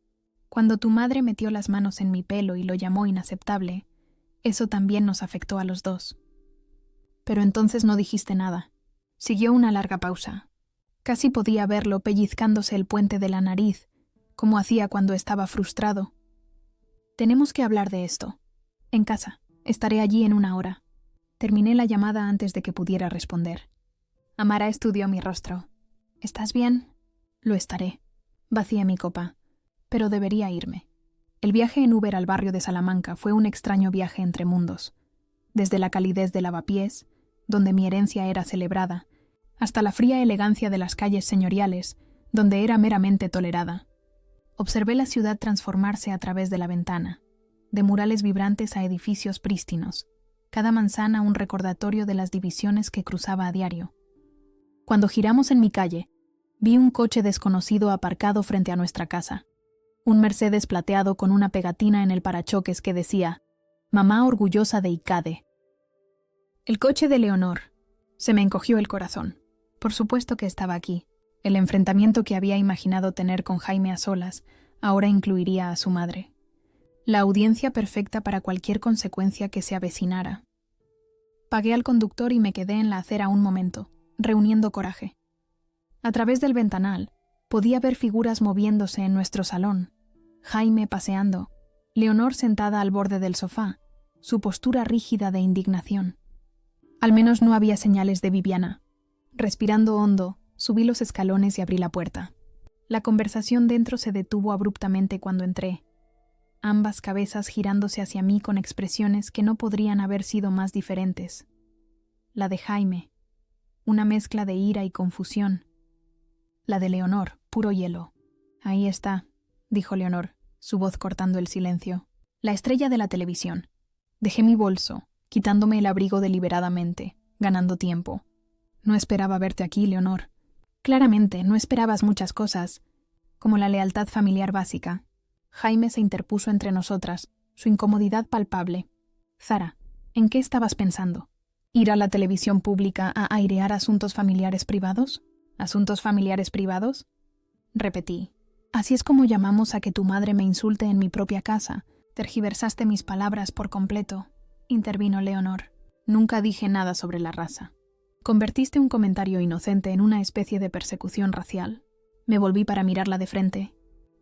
Cuando tu madre metió las manos en mi pelo y lo llamó inaceptable, eso también nos afectó a los dos. Pero entonces no dijiste nada. Siguió una larga pausa. Casi podía verlo pellizcándose el puente de la nariz, como hacía cuando estaba frustrado. Tenemos que hablar de esto. En casa. Estaré allí en 1 hora. Terminé la llamada antes de que pudiera responder. Amara estudió mi rostro. ¿Estás bien? Lo estaré. Vacié mi copa. Pero debería irme. El viaje en Uber al barrio de Salamanca fue un extraño viaje entre mundos. Desde la calidez de Lavapiés, donde mi herencia era celebrada, hasta la fría elegancia de las calles señoriales, donde era meramente tolerada. Observé la ciudad transformarse a través de la ventana, de murales vibrantes a edificios prístinos, cada manzana un recordatorio de las divisiones que cruzaba a diario. Cuando giramos en mi calle, vi un coche desconocido aparcado frente a nuestra casa. Un Mercedes plateado con una pegatina en el parachoques que decía «Mamá orgullosa de Icade». El coche de Leonor. Se me encogió el corazón. Por supuesto que estaba aquí. El enfrentamiento que había imaginado tener con Jaime a solas ahora incluiría a su madre. La audiencia perfecta para cualquier consecuencia que se avecinara. Pagué al conductor y me quedé en la acera un momento, reuniendo coraje. A través del ventanal, podía ver figuras moviéndose en nuestro salón. Jaime paseando, Leonor sentada al borde del sofá, su postura rígida de indignación. Al menos no había señales de Viviana. Respirando hondo, subí los escalones y abrí la puerta. La conversación dentro se detuvo abruptamente cuando entré. Ambas cabezas girándose hacia mí con expresiones que no podrían haber sido más diferentes. La de Jaime, una mezcla de ira y confusión. La de Leonor, puro hielo. Ahí está, dijo Leonor, su voz cortando el silencio. La estrella de la televisión. Dejé mi bolso, quitándome el abrigo deliberadamente, ganando tiempo. No esperaba verte aquí, Leonor. Claramente, no esperabas muchas cosas, como la lealtad familiar básica. Jaime se interpuso entre nosotras, su incomodidad palpable. Zara, ¿en qué estabas pensando? ¿Ir a la televisión pública a airear asuntos familiares privados? ¿Asuntos familiares privados? Repetí. Así es como llamamos a que tu madre me insulte en mi propia casa. Tergiversaste mis palabras por completo, intervino Leonor. Nunca dije nada sobre la raza. Convertiste un comentario inocente en una especie de persecución racial. Me volví para mirarla de frente.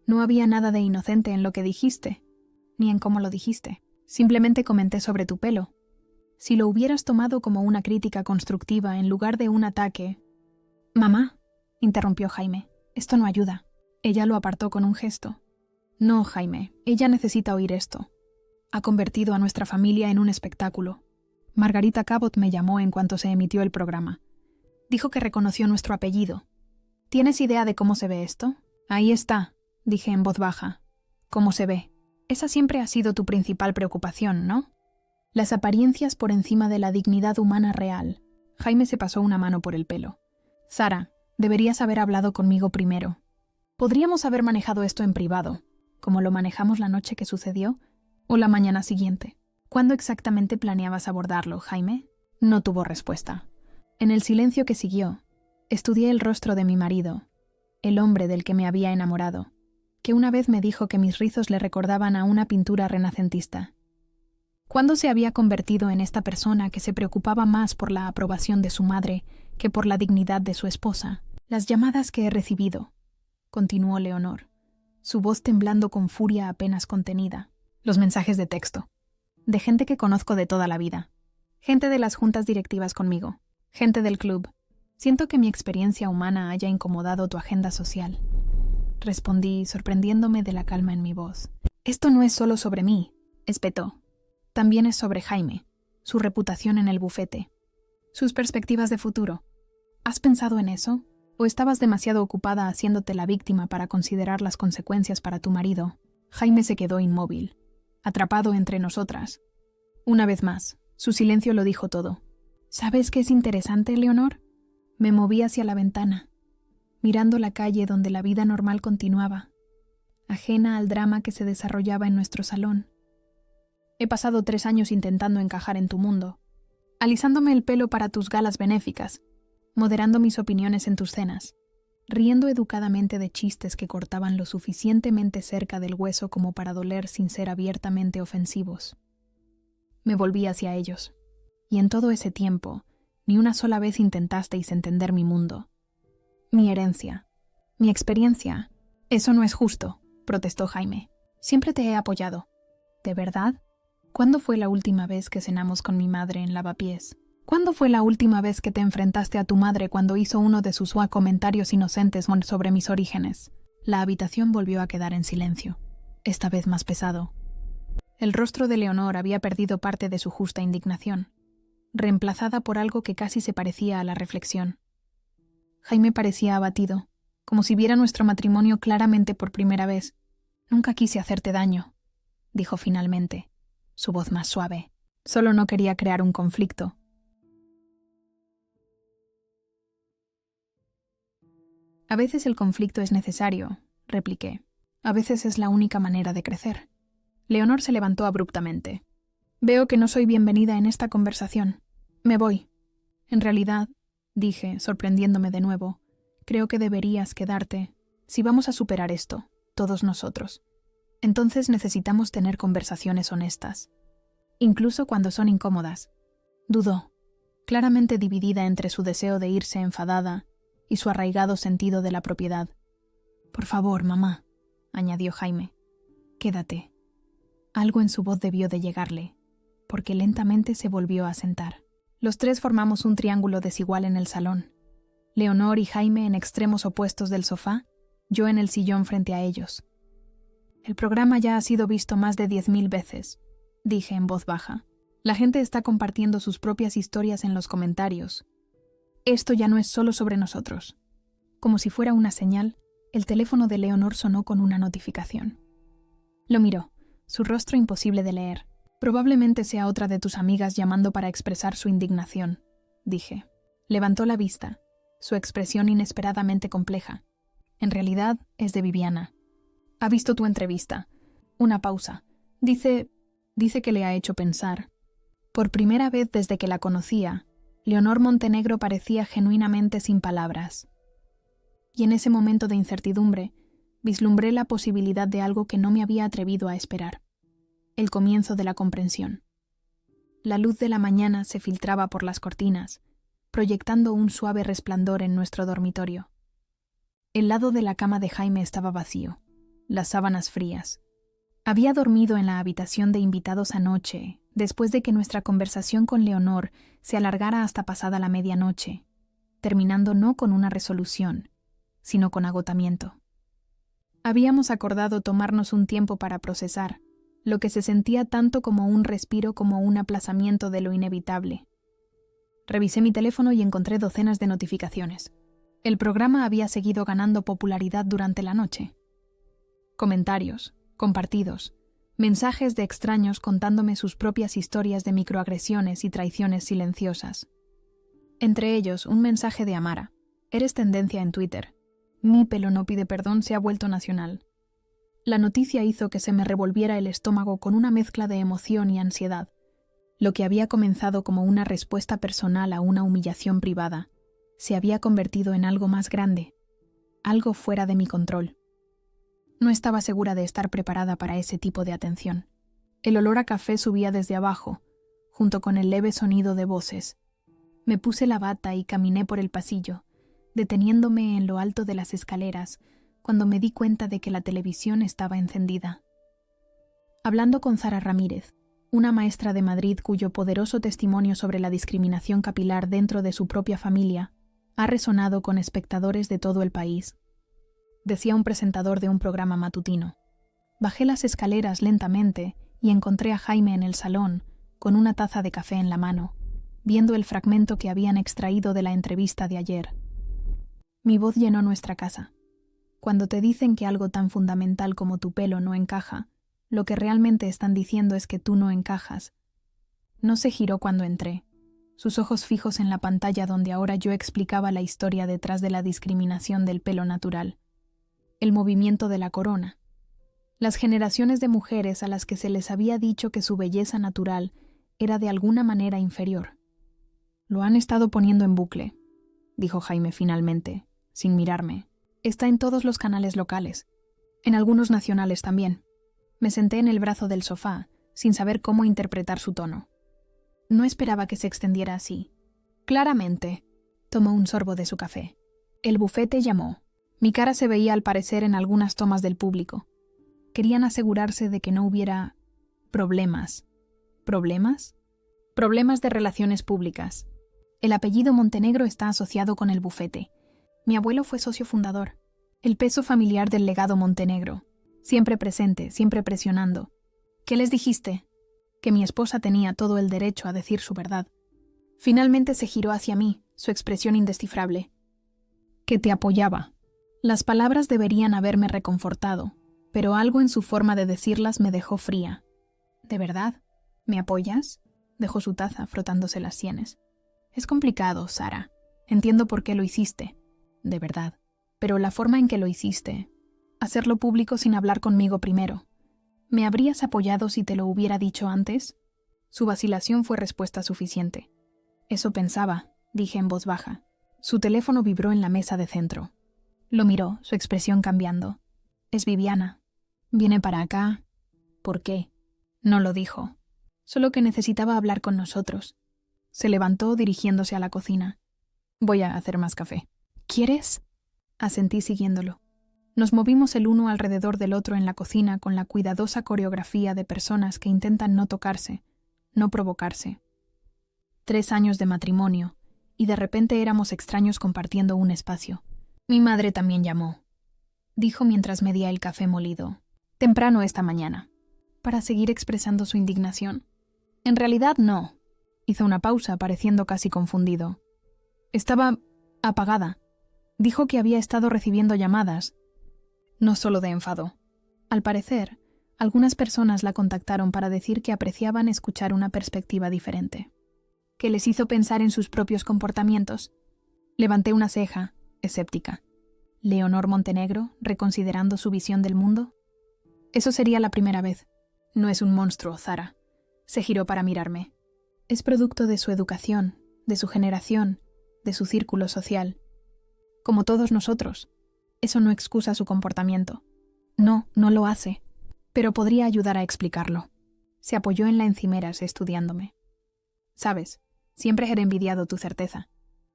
No había nada de inocente en lo que dijiste, ni en cómo lo dijiste. Simplemente comenté sobre tu pelo. Si lo hubieras tomado como una crítica constructiva en lugar de un ataque... «Mamá», interrumpió Jaime, «esto no ayuda». Ella lo apartó con un gesto. «No, Jaime, ella necesita oír esto. Ha convertido a nuestra familia en un espectáculo». Margarita Cabot me llamó en cuanto se emitió el programa. Dijo que reconoció nuestro apellido. ¿Tienes idea de cómo se ve esto? Ahí está, dije en voz baja. ¿Cómo se ve? Esa siempre ha sido tu principal preocupación, ¿no? Las apariencias por encima de la dignidad humana real. Jaime se pasó una mano por el pelo. Zara, deberías haber hablado conmigo primero. Podríamos haber manejado esto en privado, como lo manejamos la noche que sucedió, o la mañana siguiente. ¿Cuándo exactamente planeabas abordarlo, Jaime? No tuvo respuesta. En el silencio que siguió, estudié el rostro de mi marido, el hombre del que me había enamorado, que una vez me dijo que mis rizos le recordaban a una pintura renacentista. ¿Cuándo se había convertido en esta persona que se preocupaba más por la aprobación de su madre que por la dignidad de su esposa? Las llamadas que he recibido, continuó Leonor, su voz temblando con furia apenas contenida. Los mensajes de texto. De gente que conozco de toda la vida. Gente de las juntas directivas conmigo. Gente del club. Siento que mi experiencia humana haya incomodado tu agenda social. Respondí, sorprendiéndome de la calma en mi voz. Esto no es solo sobre mí, espetó. También es sobre Jaime, su reputación en el bufete, sus perspectivas de futuro. ¿Has pensado en eso? ¿O estabas demasiado ocupada haciéndote la víctima para considerar las consecuencias para tu marido? Jaime se quedó inmóvil, atrapado entre nosotras. Una vez más, su silencio lo dijo todo. ¿Sabes qué es interesante, Leonor? Me moví hacia la ventana, mirando la calle donde la vida normal continuaba, ajena al drama que se desarrollaba en nuestro salón. He pasado 3 años intentando encajar en tu mundo, alisándome el pelo para tus galas benéficas, moderando mis opiniones en tus cenas, riendo educadamente de chistes que cortaban lo suficientemente cerca del hueso como para doler sin ser abiertamente ofensivos. Me volví hacia ellos, y en todo ese tiempo, ni una sola vez intentasteis entender mi mundo, mi herencia, mi experiencia. Eso no es justo, protestó Jaime. Siempre te he apoyado. ¿De verdad? ¿Cuándo fue la última vez que cenamos con mi madre en Lavapiés? ¿Cuándo fue la última vez que te enfrentaste a tu madre cuando hizo uno de sus comentarios inocentes sobre mis orígenes? La habitación volvió a quedar en silencio, esta vez más pesado. El rostro de Leonor había perdido parte de su justa indignación, reemplazada por algo que casi se parecía a la reflexión. Jaime parecía abatido, como si viera nuestro matrimonio claramente por primera vez. Nunca quise hacerte daño, dijo finalmente, su voz más suave. Solo no quería crear un conflicto. A veces el conflicto es necesario, repliqué. A veces es la única manera de crecer. Leonor se levantó abruptamente. Veo que no soy bienvenida en esta conversación. Me voy. En realidad, dije, sorprendiéndome de nuevo, creo que deberías quedarte. Si vamos a superar esto, todos nosotros, entonces necesitamos tener conversaciones honestas, incluso cuando son incómodas. Dudó, claramente dividida entre su deseo de irse enfadada y su arraigado sentido de la propiedad. Por favor, mamá, añadió Jaime, quédate. Algo en su voz debió de llegarle, porque lentamente se volvió a sentar. Los 3 formamos un triángulo desigual en el salón. Leonor y Jaime en extremos opuestos del sofá, yo en el sillón frente a ellos. El programa ya ha sido visto más de 10.000 veces, dije en voz baja. La gente está compartiendo sus propias historias en los comentarios. Esto ya no es solo sobre nosotros. Como si fuera una señal, el teléfono de Leonor sonó con una notificación. Lo miró, su rostro imposible de leer. Probablemente sea otra de tus amigas llamando para expresar su indignación, dije. Levantó la vista, su expresión inesperadamente compleja. En realidad, es de Viviana. Ha visto tu entrevista. Una pausa. Dice que le ha hecho pensar. Por primera vez desde que la conocía, Leonor Montenegro parecía genuinamente sin palabras. Y en ese momento de incertidumbre, vislumbré la posibilidad de algo que no me había atrevido a esperar. El comienzo de la comprensión. La luz de la mañana se filtraba por las cortinas, proyectando un suave resplandor en nuestro dormitorio. El lado de la cama de Jaime estaba vacío, las sábanas frías. Había dormido en la habitación de invitados anoche, después de que nuestra conversación con Leonor se alargara hasta pasada la medianoche, terminando no con una resolución, sino con agotamiento. Habíamos acordado tomarnos un tiempo para procesar, lo que se sentía tanto como un respiro como un aplazamiento de lo inevitable. Revisé mi teléfono y encontré docenas de notificaciones. El programa había seguido ganando popularidad durante la noche. Comentarios, compartidos, mensajes de extraños contándome sus propias historias de microagresiones y traiciones silenciosas. Entre ellos, un mensaje de Amara. Eres tendencia en Twitter. Mi pelo no pide perdón se ha vuelto nacional. La noticia hizo que se me revolviera el estómago con una mezcla de emoción y ansiedad. Lo que había comenzado como una respuesta personal a una humillación privada, se había convertido en algo más grande, algo fuera de mi control. No estaba segura de estar preparada para ese tipo de atención. El olor a café subía desde abajo, junto con el leve sonido de voces. Me puse la bata y caminé por el pasillo, deteniéndome en lo alto de las escaleras, cuando me di cuenta de que la televisión estaba encendida. Hablando con Zara Ramírez, una maestra de Madrid cuyo poderoso testimonio sobre la discriminación capilar dentro de su propia familia ha resonado con espectadores de todo el país, decía un presentador de un programa matutino. Bajé las escaleras lentamente y encontré a Jaime en el salón, con una taza de café en la mano, viendo el fragmento que habían extraído de la entrevista de ayer. Mi voz llenó nuestra casa. Cuando te dicen que algo tan fundamental como tu pelo no encaja, lo que realmente están diciendo es que tú no encajas. No se giró cuando entré. sus ojos fijos en la pantalla donde ahora yo explicaba la historia detrás de la discriminación del pelo natural, el movimiento de la corona, las generaciones de mujeres a las que se les había dicho que su belleza natural era de alguna manera inferior. Lo han estado poniendo en bucle, dijo Jaime finalmente, sin mirarme. Está en todos los canales locales, en algunos nacionales también. Me senté en el brazo del sofá, sin saber cómo interpretar su tono. No esperaba que se extendiera así. Claramente, tomó un sorbo de su café. El bufete llamó. Mi cara se veía al parecer en algunas tomas del público. Querían asegurarse de que no hubiera problemas. ¿Problemas? Problemas de relaciones públicas. El apellido Montenegro está asociado con el bufete. Mi abuelo fue socio fundador. El peso familiar del legado Montenegro. Siempre presente, siempre presionando. ¿Qué les dijiste? Que mi esposa tenía todo el derecho a decir su verdad. Finalmente se giró hacia mí, su expresión indescifrable. Que te apoyaba. Las palabras deberían haberme reconfortado, pero algo en su forma de decirlas me dejó fría. ¿De verdad? ¿Me apoyas? Dejó su taza, frotándose las sienes. Es complicado, Sara. Entiendo por qué lo hiciste. De verdad. Pero la forma en que lo hiciste... Hacerlo público sin hablar conmigo primero. ¿Me habrías apoyado si te lo hubiera dicho antes? Su vacilación fue respuesta suficiente. Eso pensaba, dije en voz baja. Su teléfono vibró en la mesa de centro. Lo miró, su expresión cambiando. Es Viviana. Viene para acá. ¿Por qué? No lo dijo. Solo que necesitaba hablar con nosotros. Se levantó dirigiéndose a la cocina. Voy a hacer más café. ¿Quieres? Asentí siguiéndolo. Nos movimos el uno alrededor del otro en la cocina con la cuidadosa coreografía de personas que intentan no tocarse, no provocarse. 3 años de matrimonio, y de repente éramos extraños compartiendo un espacio. Mi madre también llamó, dijo mientras medía el café molido. Temprano esta mañana, para seguir expresando su indignación. En realidad no. Hizo una pausa, pareciendo casi confundido. Estaba apagada. Dijo que había estado recibiendo llamadas, no solo de enfado. Al parecer, algunas personas la contactaron para decir que apreciaban escuchar una perspectiva diferente, que les hizo pensar en sus propios comportamientos. Levanté una ceja, escéptica. ¿Leonor Montenegro, reconsiderando su visión del mundo? Eso sería la primera vez. No es un monstruo, Zara. Se giró para mirarme. Es producto de su educación, de su generación, de su círculo social. Como todos nosotros. Eso no excusa su comportamiento. No, no lo hace. Pero podría ayudar a explicarlo. Se apoyó en la encimera estudiándome. Sabes, siempre he envidiado tu certeza.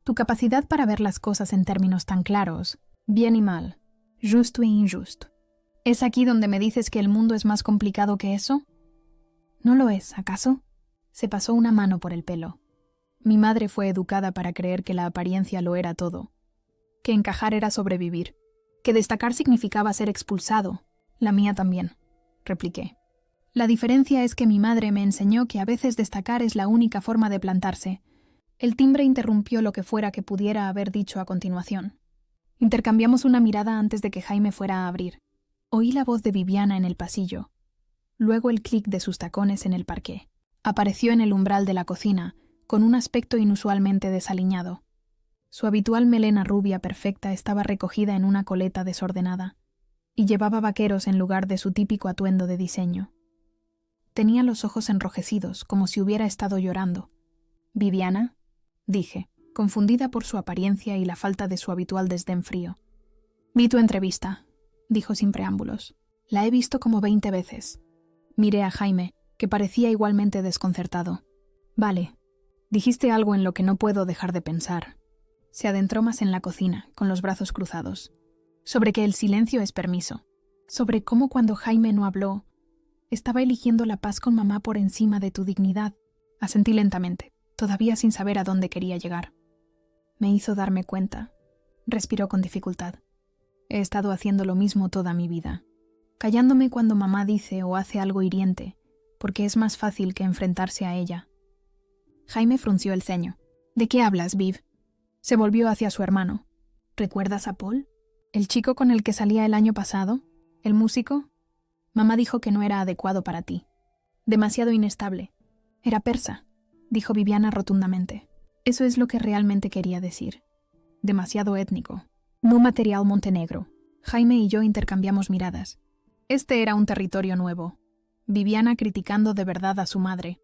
Tu capacidad para ver las cosas en términos tan claros, bien y mal, justo e injusto. ¿Es aquí donde me dices que el mundo es más complicado que eso? ¿No lo es, acaso? Se pasó una mano por el pelo. Mi madre fue educada para creer que la apariencia lo era todo, que encajar era sobrevivir, que destacar significaba ser expulsado. La mía también, repliqué. La diferencia es que mi madre me enseñó que a veces destacar es la única forma de plantarse. El timbre interrumpió lo que fuera que pudiera haber dicho a continuación. Intercambiamos una mirada antes de que Jaime fuera a abrir. Oí la voz de Viviana en el pasillo. Luego el clic de sus tacones en el parqué. Apareció en el umbral de la cocina, con un aspecto inusualmente desaliñado. Su habitual melena rubia perfecta estaba recogida en una coleta desordenada, y llevaba vaqueros en lugar de su típico atuendo de diseño. Tenía los ojos enrojecidos, como si hubiera estado llorando. «¿Viviana?», dije, confundida por su apariencia y la falta de su habitual desdén frío. «Vi tu entrevista», dijo sin preámbulos. «La he visto como 20 veces». Miré a Jaime, que parecía igualmente desconcertado. «Vale, dijiste algo en lo que no puedo dejar de pensar». Se adentró más en la cocina, con los brazos cruzados. Sobre que el silencio es permiso. Sobre cómo cuando Jaime no habló, estaba eligiendo la paz con mamá por encima de tu dignidad. Asentí lentamente, todavía sin saber a dónde quería llegar. Me hizo darme cuenta. Respiró con dificultad. He estado haciendo lo mismo toda mi vida. Callándome cuando mamá dice o hace algo hiriente, porque es más fácil que enfrentarse a ella. Jaime frunció el ceño. ¿De qué hablas, Viv? Se volvió hacia su hermano. ¿Recuerdas a Paul? ¿El chico con el que salía el año pasado? ¿El músico? Mamá dijo que no era adecuado para ti. Demasiado inestable. Era persa, dijo Viviana rotundamente. Eso es lo que realmente quería decir. Demasiado étnico. No material Montenegro. Jaime y yo intercambiamos miradas. Este era un territorio nuevo. Viviana criticando de verdad a su madre.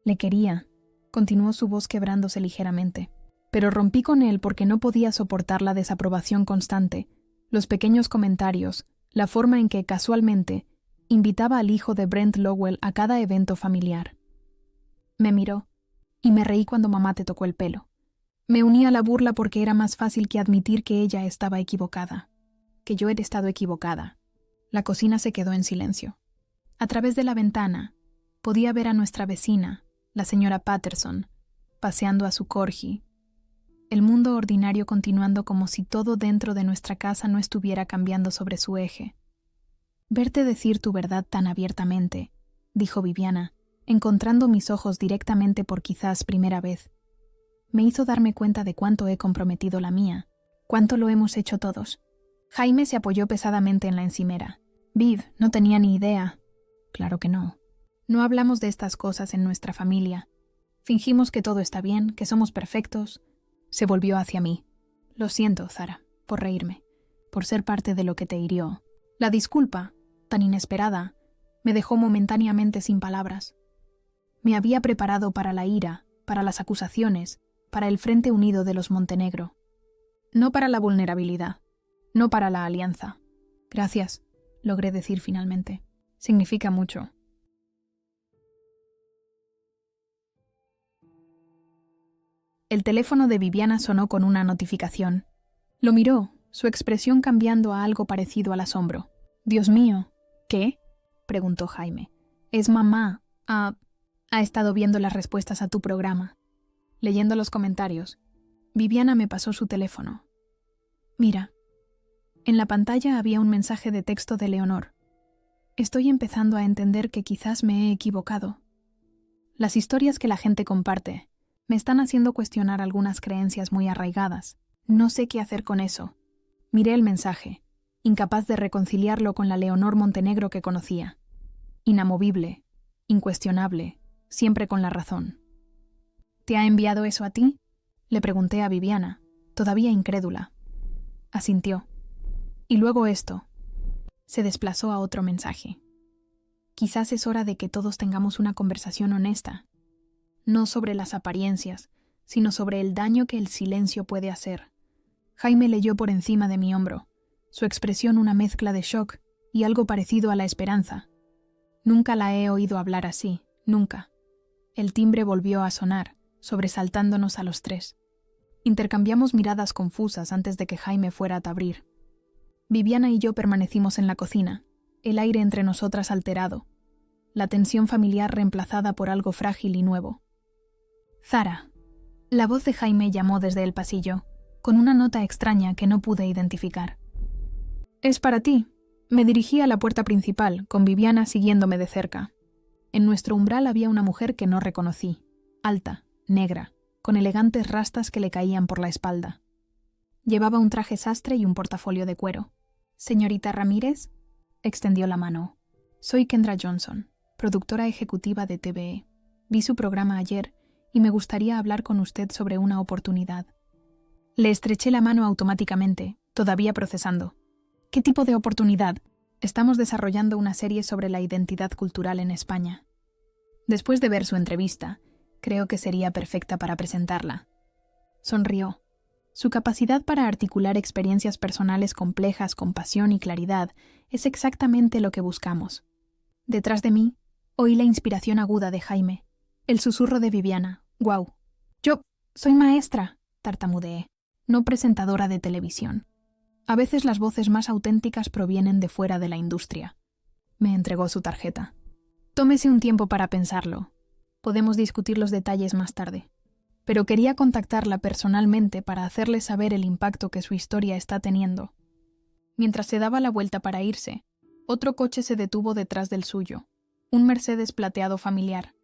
Le quería, continuó su voz quebrándose ligeramente, pero rompí con él porque no podía soportar la desaprobación constante, los pequeños comentarios, la forma en que, casualmente, invitaba al hijo de Brent Lowell a cada evento familiar. Me miró, y me reí cuando mamá te tocó el pelo. Me uní a la burla porque era más fácil que admitir que ella estaba equivocada, que yo era estado equivocada. La cocina se quedó en silencio. A través de la ventana, podía ver a nuestra vecina, la señora Patterson, paseando a su corgi. El mundo ordinario continuando como si todo dentro de nuestra casa no estuviera cambiando sobre su eje. Verte decir tu verdad tan abiertamente, dijo Viviana, encontrando mis ojos directamente por quizás primera vez. Me hizo darme cuenta de cuánto he comprometido la mía, cuánto lo hemos hecho todos. Jaime se apoyó pesadamente en la encimera. Viv, no tenía ni idea. Claro que no. No hablamos de estas cosas en nuestra familia. Fingimos que todo está bien, que somos perfectos. Se volvió hacia mí. Lo siento, Zara, por reírme, por ser parte de lo que te hirió. La disculpa, tan inesperada, me dejó momentáneamente sin palabras. Me había preparado para la ira, para las acusaciones, para el Frente Unido de los Montenegro. No para la vulnerabilidad, no para la alianza. Gracias, logré decir finalmente. Significa mucho. El teléfono de Viviana sonó con una notificación. Lo miró, su expresión cambiando a algo parecido al asombro. «Dios mío». «¿Qué?», preguntó Jaime. «Es mamá. Ha estado viendo las respuestas a tu programa. Leyendo los comentarios». Viviana me pasó su teléfono. «Mira». En la pantalla había un mensaje de texto de Leonor. «Estoy empezando a entender que quizás me he equivocado. Las historias que la gente comparte me están haciendo cuestionar algunas creencias muy arraigadas. No sé qué hacer con eso». Miré el mensaje, incapaz de reconciliarlo con la Leonor Montenegro que conocía. Inamovible, incuestionable, siempre con la razón. «¿Te ha enviado eso a ti?», le pregunté a Viviana, todavía incrédula. Asintió. Y luego esto. Se desplazó a otro mensaje. «Quizás es hora de que todos tengamos una conversación honesta. No sobre las apariencias, sino sobre el daño que el silencio puede hacer». Jaime leyó por encima de mi hombro, su expresión una mezcla de shock y algo parecido a la esperanza. Nunca la he oído hablar así, nunca. El timbre volvió a sonar, sobresaltándonos a los tres. Intercambiamos miradas confusas antes de que Jaime fuera a abrir. Viviana y yo permanecimos en la cocina, el aire entre nosotras alterado, la tensión familiar reemplazada por algo frágil y nuevo. «Zara». La voz de Jaime llamó desde el pasillo, con una nota extraña que no pude identificar. «Es para ti». Me dirigí a la puerta principal, con Viviana siguiéndome de cerca. En nuestro umbral había una mujer que no reconocí, alta, negra, con elegantes rastas que le caían por la espalda. Llevaba un traje sastre y un portafolio de cuero. «Señorita Ramírez», extendió la mano. «Soy Kendra Johnson, productora ejecutiva de TVE. Vi su programa ayer y me gustaría hablar con usted sobre una oportunidad». Le estreché la mano automáticamente, todavía procesando. «¿Qué tipo de oportunidad?» «Estamos desarrollando una serie sobre la identidad cultural en España». Después de ver su entrevista, creo que sería perfecta para presentarla. Sonrió. Su capacidad para articular experiencias personales complejas con pasión y claridad es exactamente lo que buscamos. Detrás de mí, oí la inspiración aguda de Jaime, el susurro de Viviana. «¡Guau! Yo soy maestra», tartamudeé, no presentadora de televisión. A veces las voces más auténticas provienen de fuera de la industria. Me entregó su tarjeta. «Tómese un tiempo para pensarlo. Podemos discutir los detalles más tarde». Pero quería contactarla personalmente para hacerle saber el impacto que su historia está teniendo. Mientras se daba la vuelta para irse, otro coche se detuvo detrás del suyo, un Mercedes plateado familiar.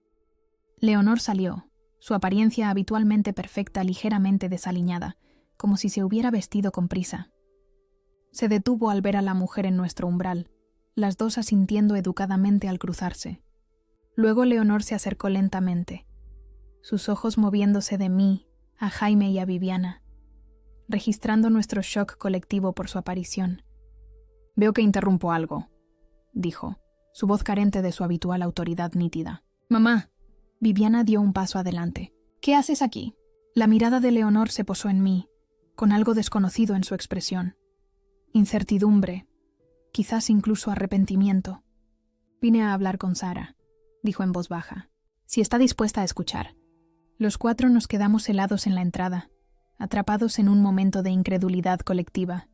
Leonor salió, su apariencia habitualmente perfecta ligeramente desaliñada, como si se hubiera vestido con prisa. Se detuvo al ver a la mujer en nuestro umbral, las dos asintiendo educadamente al cruzarse. Luego Leonor se acercó lentamente, sus ojos moviéndose de mí a Jaime y a Viviana, registrando nuestro shock colectivo por su aparición. «Veo que interrumpo algo», dijo, su voz carente de su habitual autoridad nítida. «Mamá». Viviana dio un paso adelante. «¿Qué haces aquí?». La mirada de Leonor se posó en mí, con algo desconocido en su expresión. Incertidumbre, quizás incluso arrepentimiento. «Vine a hablar con Sara», dijo en voz baja, «si está dispuesta a escuchar». Los 4 nos quedamos helados en la entrada, atrapados en un momento de incredulidad colectiva.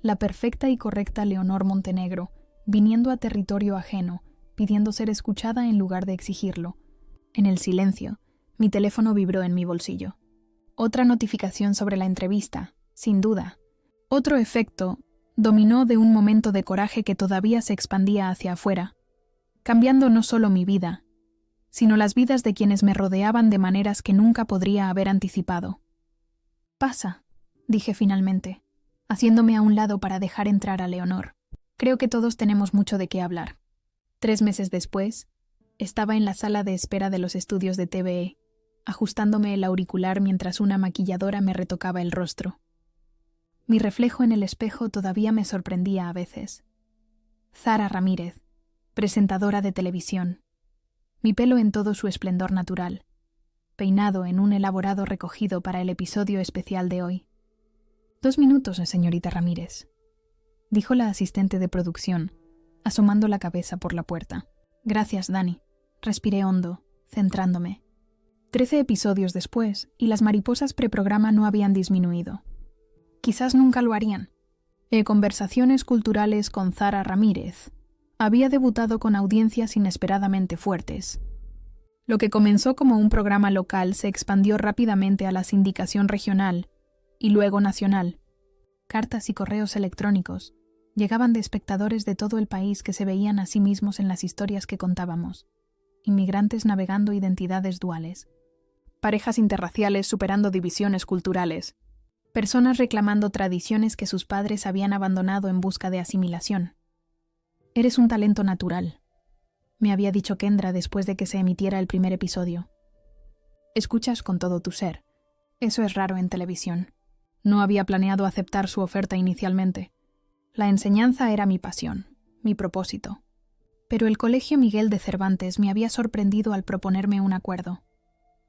La perfecta y correcta Leonor Montenegro, viniendo a territorio ajeno, pidiendo ser escuchada en lugar de exigirlo. En el silencio, mi teléfono vibró en mi bolsillo. Otra notificación sobre la entrevista, sin duda. Otro efecto dominó de un momento de coraje que todavía se expandía hacia afuera, cambiando no solo mi vida, sino las vidas de quienes me rodeaban de maneras que nunca podría haber anticipado. «Pasa», dije finalmente, haciéndome a un lado para dejar entrar a Leonor. «Creo que todos tenemos mucho de qué hablar». 3 meses después, estaba en la sala de espera de los estudios de TVE, ajustándome el auricular mientras una maquilladora me retocaba el rostro. Mi reflejo en el espejo todavía me sorprendía a veces. Zara Ramírez, presentadora de televisión. Mi pelo en todo su esplendor natural, peinado en un elaborado recogido para el episodio especial de hoy. 2 minutos, señorita Ramírez, dijo la asistente de producción, asomando la cabeza por la puerta. Gracias, Dani. Respiré hondo, centrándome. 13 episodios después, y las mariposas preprograma no habían disminuido. Quizás nunca lo harían. Conversaciones culturales con Zara Ramírez había debutado con audiencias inesperadamente fuertes. Lo que comenzó como un programa local se expandió rápidamente a la sindicación regional y luego nacional. Cartas y correos electrónicos llegaban de espectadores de todo el país que se veían a sí mismos en las historias que contábamos. Inmigrantes navegando identidades duales. Parejas interraciales superando divisiones culturales. Personas reclamando tradiciones que sus padres habían abandonado en busca de asimilación. «Eres un talento natural», me había dicho Kendra después de que se emitiera el primer episodio. «Escuchas con todo tu ser. Eso es raro en televisión». No había planeado aceptar su oferta inicialmente. La enseñanza era mi pasión, mi propósito. Pero el Colegio Miguel de Cervantes me había sorprendido al proponerme un acuerdo.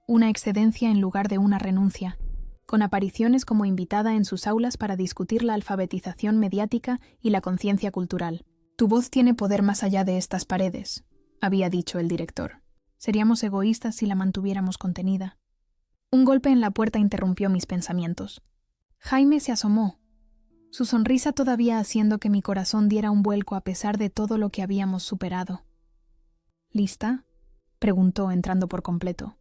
Una excedencia en lugar de una renuncia, con apariciones como invitada en sus aulas para discutir la alfabetización mediática y la conciencia cultural. «Tu voz tiene poder más allá de estas paredes», había dicho el director. «Seríamos egoístas si la mantuviéramos contenida». Un golpe en la puerta interrumpió mis pensamientos. Jaime se asomó, su sonrisa todavía haciendo que mi corazón diera un vuelco a pesar de todo lo que habíamos superado. «¿Lista?», preguntó entrando por completo.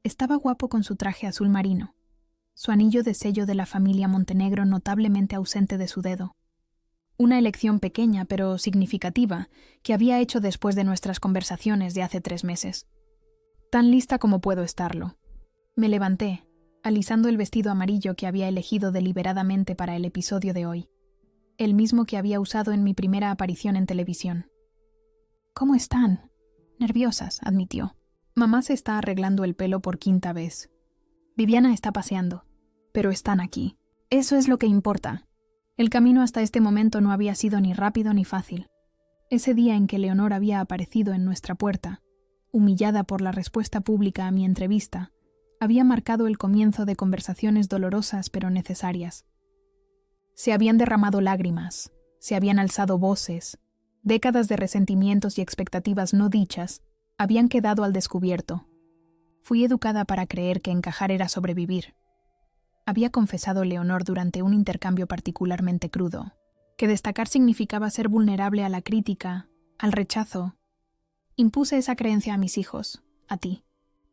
Estaba guapo con su traje azul marino, su anillo de sello de la familia Montenegro notablemente ausente de su dedo. Una elección pequeña pero significativa que había hecho después de nuestras conversaciones de hace 3 meses. Tan lista como puedo estarlo. Me levanté, alisando el vestido amarillo que había elegido deliberadamente para el episodio de hoy, el mismo que había usado en mi primera aparición en televisión. «¿Cómo están?», nerviosas, admitió. «Mamá se está arreglando el pelo por 5ª vez. Viviana está paseando, pero están aquí. Eso es lo que importa». El camino hasta este momento no había sido ni rápido ni fácil. Ese día en que Leonor había aparecido en nuestra puerta, humillada por la respuesta pública a mi entrevista, había marcado el comienzo de conversaciones dolorosas pero necesarias. Se habían derramado lágrimas, se habían alzado voces, décadas de resentimientos y expectativas no dichas habían quedado al descubierto. Fui educada para creer que encajar era sobrevivir. Había confesado Leonor durante un intercambio particularmente crudo, que destacar significaba ser vulnerable a la crítica, al rechazo. Impuse esa creencia a mis hijos, a ti.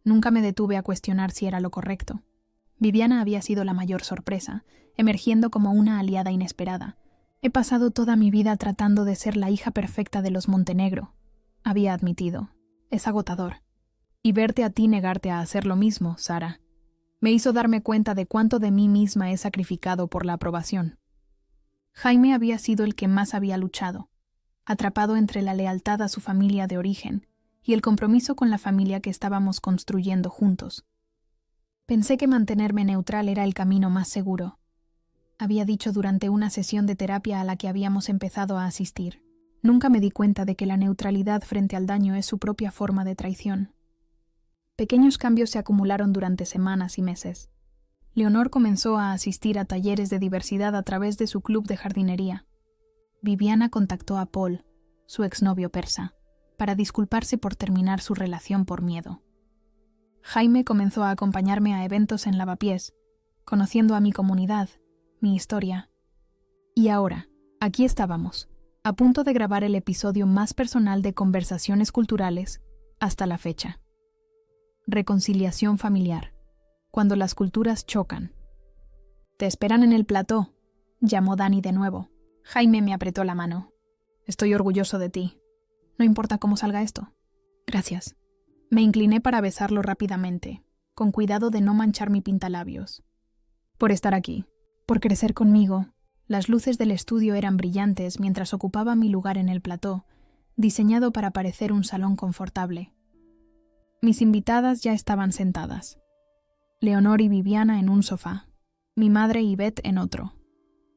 Nunca me detuve a cuestionar si era lo correcto. Viviana había sido la mayor sorpresa, emergiendo como una aliada inesperada. He pasado toda mi vida tratando de ser la hija perfecta de los Montenegro, había admitido. Es agotador. Y verte a ti negarte a hacer lo mismo, Sara, me hizo darme cuenta de cuánto de mí misma he sacrificado por la aprobación. Jaime había sido el que más había luchado, atrapado entre la lealtad a su familia de origen y el compromiso con la familia que estábamos construyendo juntos. Pensé que mantenerme neutral era el camino más seguro. Había dicho durante una sesión de terapia a la que habíamos empezado a asistir. Nunca me di cuenta de que la neutralidad frente al daño es su propia forma de traición. Pequeños cambios se acumularon durante semanas y meses. Leonor comenzó a asistir a talleres de diversidad a través de su club de jardinería. Viviana contactó a Paul, su exnovio persa, para disculparse por terminar su relación por miedo. Jaime comenzó a acompañarme a eventos en Lavapiés, conociendo a mi comunidad, mi historia. Y ahora, aquí estábamos, a punto de grabar el episodio más personal de Conversaciones Culturales hasta la fecha. Reconciliación familiar, cuando las culturas chocan. «Te esperan en el plató», llamó Dani de nuevo. Jaime me apretó la mano. «Estoy orgulloso de ti. No importa cómo salga esto». «Gracias». Me incliné para besarlo rápidamente, con cuidado de no manchar mi pintalabios. «Por estar aquí, por crecer conmigo». Las luces del estudio eran brillantes mientras ocupaba mi lugar en el plató, diseñado para parecer un salón confortable. Mis invitadas ya estaban sentadas. Leonor y Viviana en un sofá, mi madre y Beth en otro.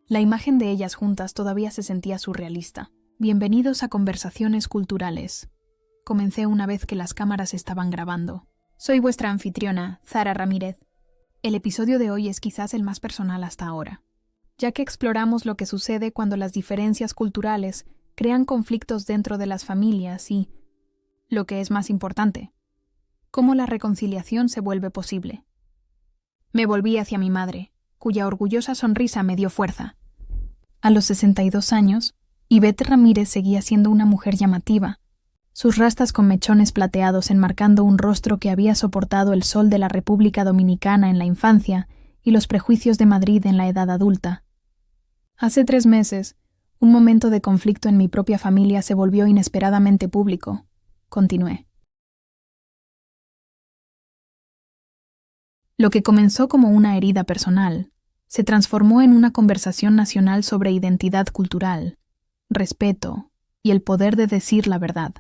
La imagen de ellas juntas todavía se sentía surrealista. «Bienvenidos a Conversaciones Culturales», comencé una vez que las cámaras estaban grabando. «Soy vuestra anfitriona, Zara Ramírez. El episodio de hoy es quizás el más personal hasta ahora, ya que exploramos lo que sucede cuando las diferencias culturales crean conflictos dentro de las familias y, lo que es más importante, cómo la reconciliación se vuelve posible». Me volví hacia mi madre, cuya orgullosa sonrisa me dio fuerza. A los 62 años, Ivette Ramírez seguía siendo una mujer llamativa, sus rastas con mechones plateados enmarcando un rostro que había soportado el sol de la República Dominicana en la infancia y los prejuicios de Madrid en la edad adulta. Hace 3 meses, un momento de conflicto en mi propia familia se volvió inesperadamente público. Continué. Lo que comenzó como una herida personal se transformó en una conversación nacional sobre identidad cultural, respeto y el poder de decir la verdad.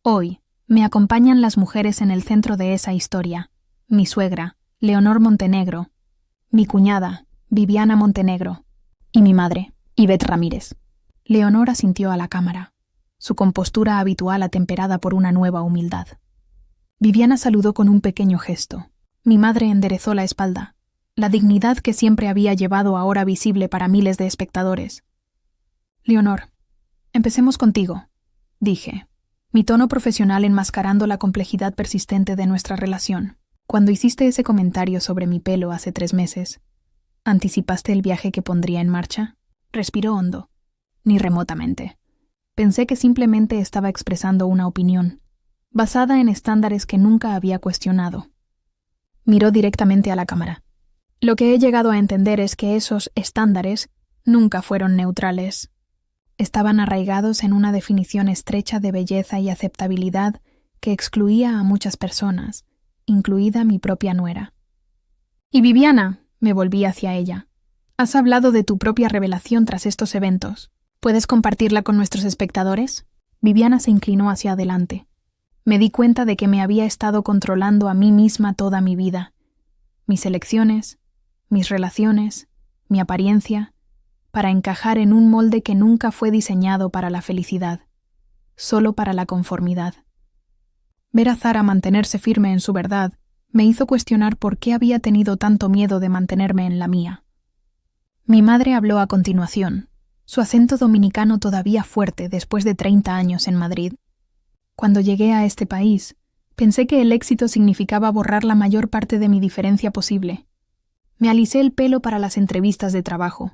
Hoy me acompañan las mujeres en el centro de esa historia: mi suegra, Leonor Montenegro, mi cuñada, Viviana Montenegro, y mi madre, Ivette Ramírez. Leonor asintió a la cámara, su compostura habitual atemperada por una nueva humildad. Viviana saludó con un pequeño gesto. Mi madre enderezó la espalda, la dignidad que siempre había llevado ahora visible para miles de espectadores. «Leonor, empecemos contigo», dije, mi tono profesional enmascarando la complejidad persistente de nuestra relación. «Cuando hiciste ese comentario sobre mi pelo hace 3 meses, ¿anticipaste el viaje que pondría en marcha?» Respiró hondo. «Ni remotamente. Pensé que simplemente estaba expresando una opinión, basada en estándares que nunca había cuestionado». Miró directamente a la cámara. «Lo que he llegado a entender es que esos estándares nunca fueron neutrales. Estaban arraigados en una definición estrecha de belleza y aceptabilidad que excluía a muchas personas, incluida mi propia nuera». «Y Viviana», me volví hacia ella, «has hablado de tu propia revelación tras estos eventos. ¿Puedes compartirla con nuestros espectadores?» Viviana se inclinó hacia adelante. Me di cuenta de que me había estado controlando a mí misma toda mi vida. Mis elecciones, mis relaciones, mi apariencia, para encajar en un molde que nunca fue diseñado para la felicidad, solo para la conformidad. Ver a Zara mantenerse firme en su verdad me hizo cuestionar por qué había tenido tanto miedo de mantenerme en la mía. Mi madre habló a continuación, su acento dominicano todavía fuerte después de 30 años en Madrid. «Cuando llegué a este país, pensé que el éxito significaba borrar la mayor parte de mi diferencia posible. Me alisé el pelo para las entrevistas de trabajo.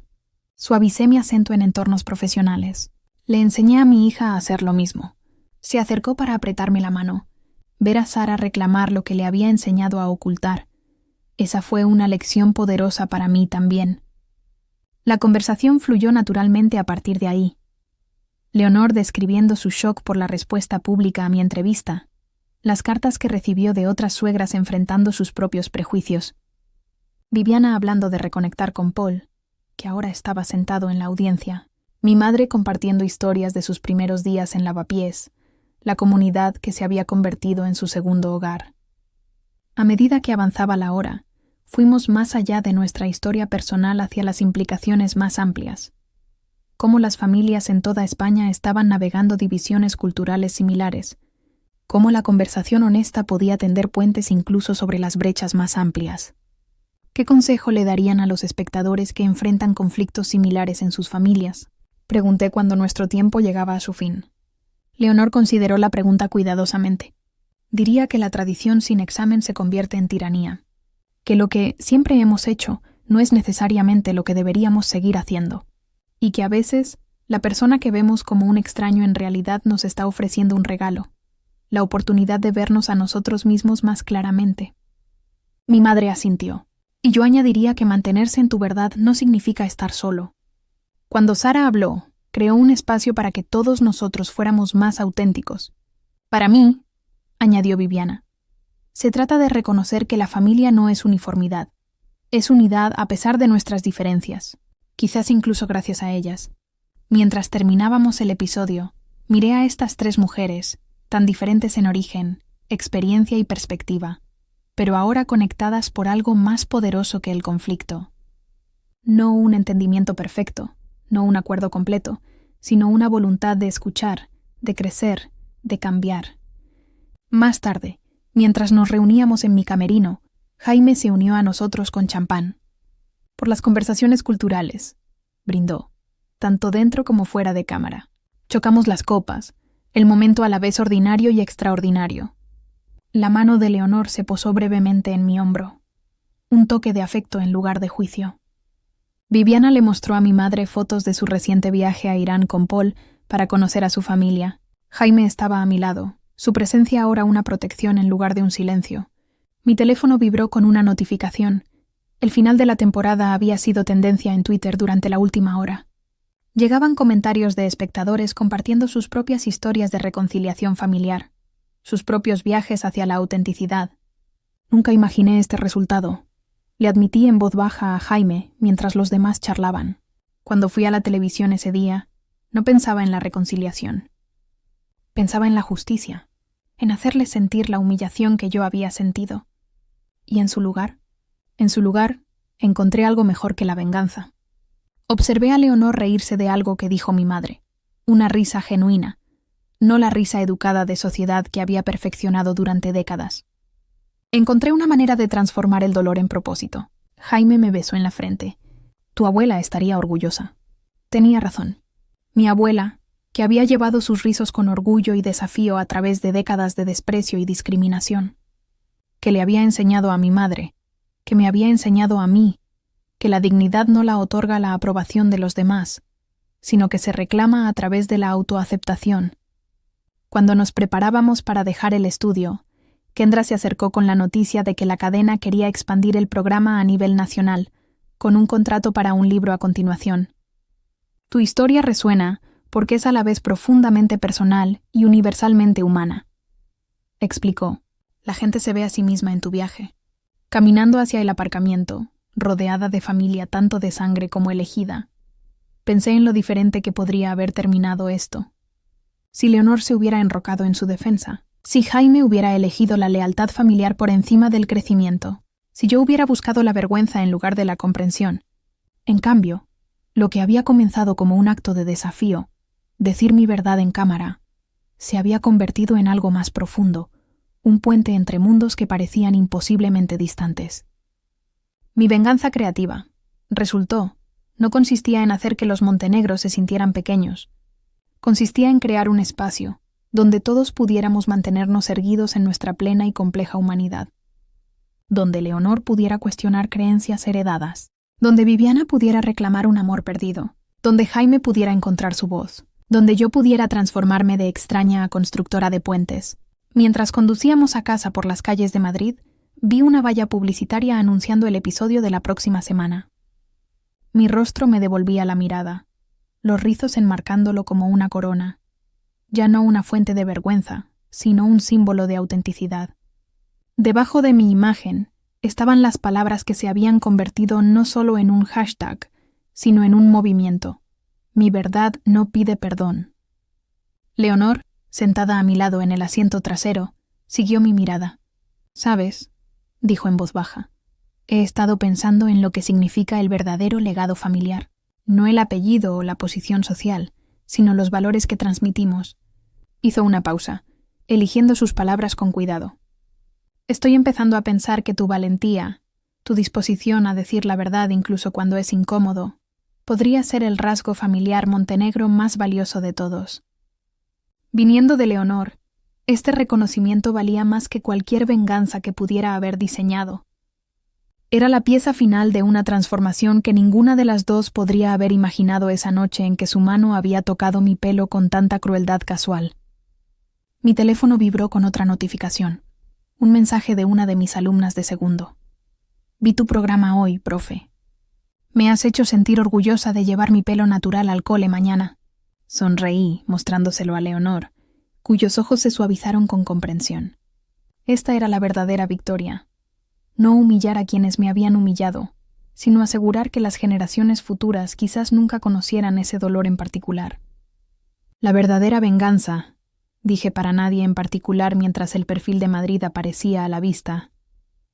Suavicé mi acento en entornos profesionales. Le enseñé a mi hija a hacer lo mismo. Se acercó para apretarme la mano. Ver a Zara reclamar lo que le había enseñado a ocultar. Esa fue una lección poderosa para mí también». La conversación fluyó naturalmente a partir de ahí. Leonor describiendo su shock por la respuesta pública a mi entrevista, las cartas que recibió de otras suegras enfrentando sus propios prejuicios. Viviana hablando de reconectar con Paul, que ahora estaba sentado en la audiencia. Mi madre compartiendo historias de sus primeros días en Lavapiés, la comunidad que se había convertido en su segundo hogar. A medida que avanzaba la hora, fuimos más allá de nuestra historia personal hacia las implicaciones más amplias. Cómo las familias en toda España estaban navegando divisiones culturales similares. Cómo la conversación honesta podía tender puentes incluso sobre las brechas más amplias. ¿Qué consejo le darían a los espectadores que enfrentan conflictos similares en sus familias? Pregunté cuando nuestro tiempo llegaba a su fin. Leonor consideró la pregunta cuidadosamente. Diría que la tradición sin examen se convierte en tiranía, que lo que siempre hemos hecho no es necesariamente lo que deberíamos seguir haciendo, y que a veces la persona que vemos como un extraño en realidad nos está ofreciendo un regalo, la oportunidad de vernos a nosotros mismos más claramente. Mi madre asintió, y yo añadiría que mantenerse en tu verdad no significa estar solo. Cuando Sara habló, creó un espacio para que todos nosotros fuéramos más auténticos. Para mí, añadió Viviana, se trata de reconocer que la familia no es uniformidad. Es unidad a pesar de nuestras diferencias, quizás incluso gracias a ellas. Mientras terminábamos el episodio, miré a estas tres mujeres, tan diferentes en origen, experiencia y perspectiva, pero ahora conectadas por algo más poderoso que el conflicto. No un entendimiento perfecto, no un acuerdo completo, sino una voluntad de escuchar, de crecer, de cambiar. Más tarde, mientras nos reuníamos en mi camerino, Jaime se unió a nosotros con champán. Por las conversaciones culturales, brindó, tanto dentro como fuera de cámara. Chocamos las copas, el momento a la vez ordinario y extraordinario. La mano de Leonor se posó brevemente en mi hombro. Un toque de afecto en lugar de juicio. Viviana le mostró a mi madre fotos de su reciente viaje a Irán con Paul para conocer a su familia. Jaime estaba a mi lado, su presencia ahora una protección en lugar de un silencio. Mi teléfono vibró con una notificación. El final de la temporada había sido tendencia en Twitter durante la última hora. Llegaban comentarios de espectadores compartiendo sus propias historias de reconciliación familiar, sus propios viajes hacia la autenticidad. Nunca imaginé este resultado. Le admití en voz baja a Jaime mientras los demás charlaban. Cuando fui a la televisión ese día, no pensaba en la reconciliación. Pensaba en la justicia, en hacerles sentir la humillación que yo había sentido. Y en su lugar, encontré algo mejor que la venganza. Observé a Leonor reírse de algo que dijo mi madre, una risa genuina, no la risa educada de sociedad que había perfeccionado durante décadas. Encontré una manera de transformar el dolor en propósito. Jaime me besó en la frente. Tu abuela estaría orgullosa. Tenía razón. Mi abuela, que había llevado sus rizos con orgullo y desafío a través de décadas de desprecio y discriminación, que le había enseñado a mi madre, que me había enseñado a mí, que la dignidad no la otorga la aprobación de los demás, sino que se reclama a través de la autoaceptación. Cuando nos preparábamos para dejar el estudio, Kendra se acercó con la noticia de que la cadena quería expandir el programa a nivel nacional, con un contrato para un libro a continuación. Tu historia resuena porque es a la vez profundamente personal y universalmente humana, explicó. La gente se ve a sí misma en tu viaje. Caminando hacia el aparcamiento, rodeada de familia tanto de sangre como elegida, pensé en lo diferente que podría haber terminado esto. Si Leonor se hubiera enrocado en su defensa, si Jaime hubiera elegido la lealtad familiar por encima del crecimiento, si yo hubiera buscado la vergüenza en lugar de la comprensión. En cambio, lo que había comenzado como un acto de desafío, decir mi verdad en cámara, se había convertido en algo más profundo, un puente entre mundos que parecían imposiblemente distantes. Mi venganza creativa, resultó, no consistía en hacer que los montenegros se sintieran pequeños. Consistía en crear un espacio donde todos pudiéramos mantenernos erguidos en nuestra plena y compleja humanidad. Donde Leonor pudiera cuestionar creencias heredadas. Donde Viviana pudiera reclamar un amor perdido. Donde Jaime pudiera encontrar su voz. Donde yo pudiera transformarme de extraña a constructora de puentes. Mientras conducíamos a casa por las calles de Madrid, vi una valla publicitaria anunciando el episodio de la próxima semana. Mi rostro me devolvía la mirada, los rizos enmarcándolo como una corona. Ya no una fuente de vergüenza, sino un símbolo de autenticidad. Debajo de mi imagen estaban las palabras que se habían convertido no solo en un hashtag, sino en un movimiento. Mi verdad no pide perdón. Leonor, sentada a mi lado en el asiento trasero, siguió mi mirada. ¿Sabes? dijo en voz baja. He estado pensando en lo que significa el verdadero legado familiar. No el apellido o la posición social, sino los valores que transmitimos. Hizo una pausa, eligiendo sus palabras con cuidado. Estoy empezando a pensar que tu valentía, tu disposición a decir la verdad incluso cuando es incómodo, podría ser el rasgo familiar montenegro más valioso de todos. Viniendo de Leonor, este reconocimiento valía más que cualquier venganza que pudiera haber diseñado. Era la pieza final de una transformación que ninguna de las dos podría haber imaginado esa noche en que su mano había tocado mi pelo con tanta crueldad casual. Mi teléfono vibró con otra notificación, un mensaje de una de mis alumnas de segundo. Vi tu programa hoy, profe. Me has hecho sentir orgullosa de llevar mi pelo natural al cole mañana. Sonreí, mostrándoselo a Leonor, cuyos ojos se suavizaron con comprensión. Esta era la verdadera victoria. No humillar a quienes me habían humillado, sino asegurar que las generaciones futuras quizás nunca conocieran ese dolor en particular. La verdadera venganza, dije para nadie en particular mientras el perfil de Madrid aparecía a la vista,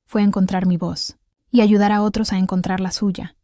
fue encontrar mi voz y ayudar a otros a encontrar la suya.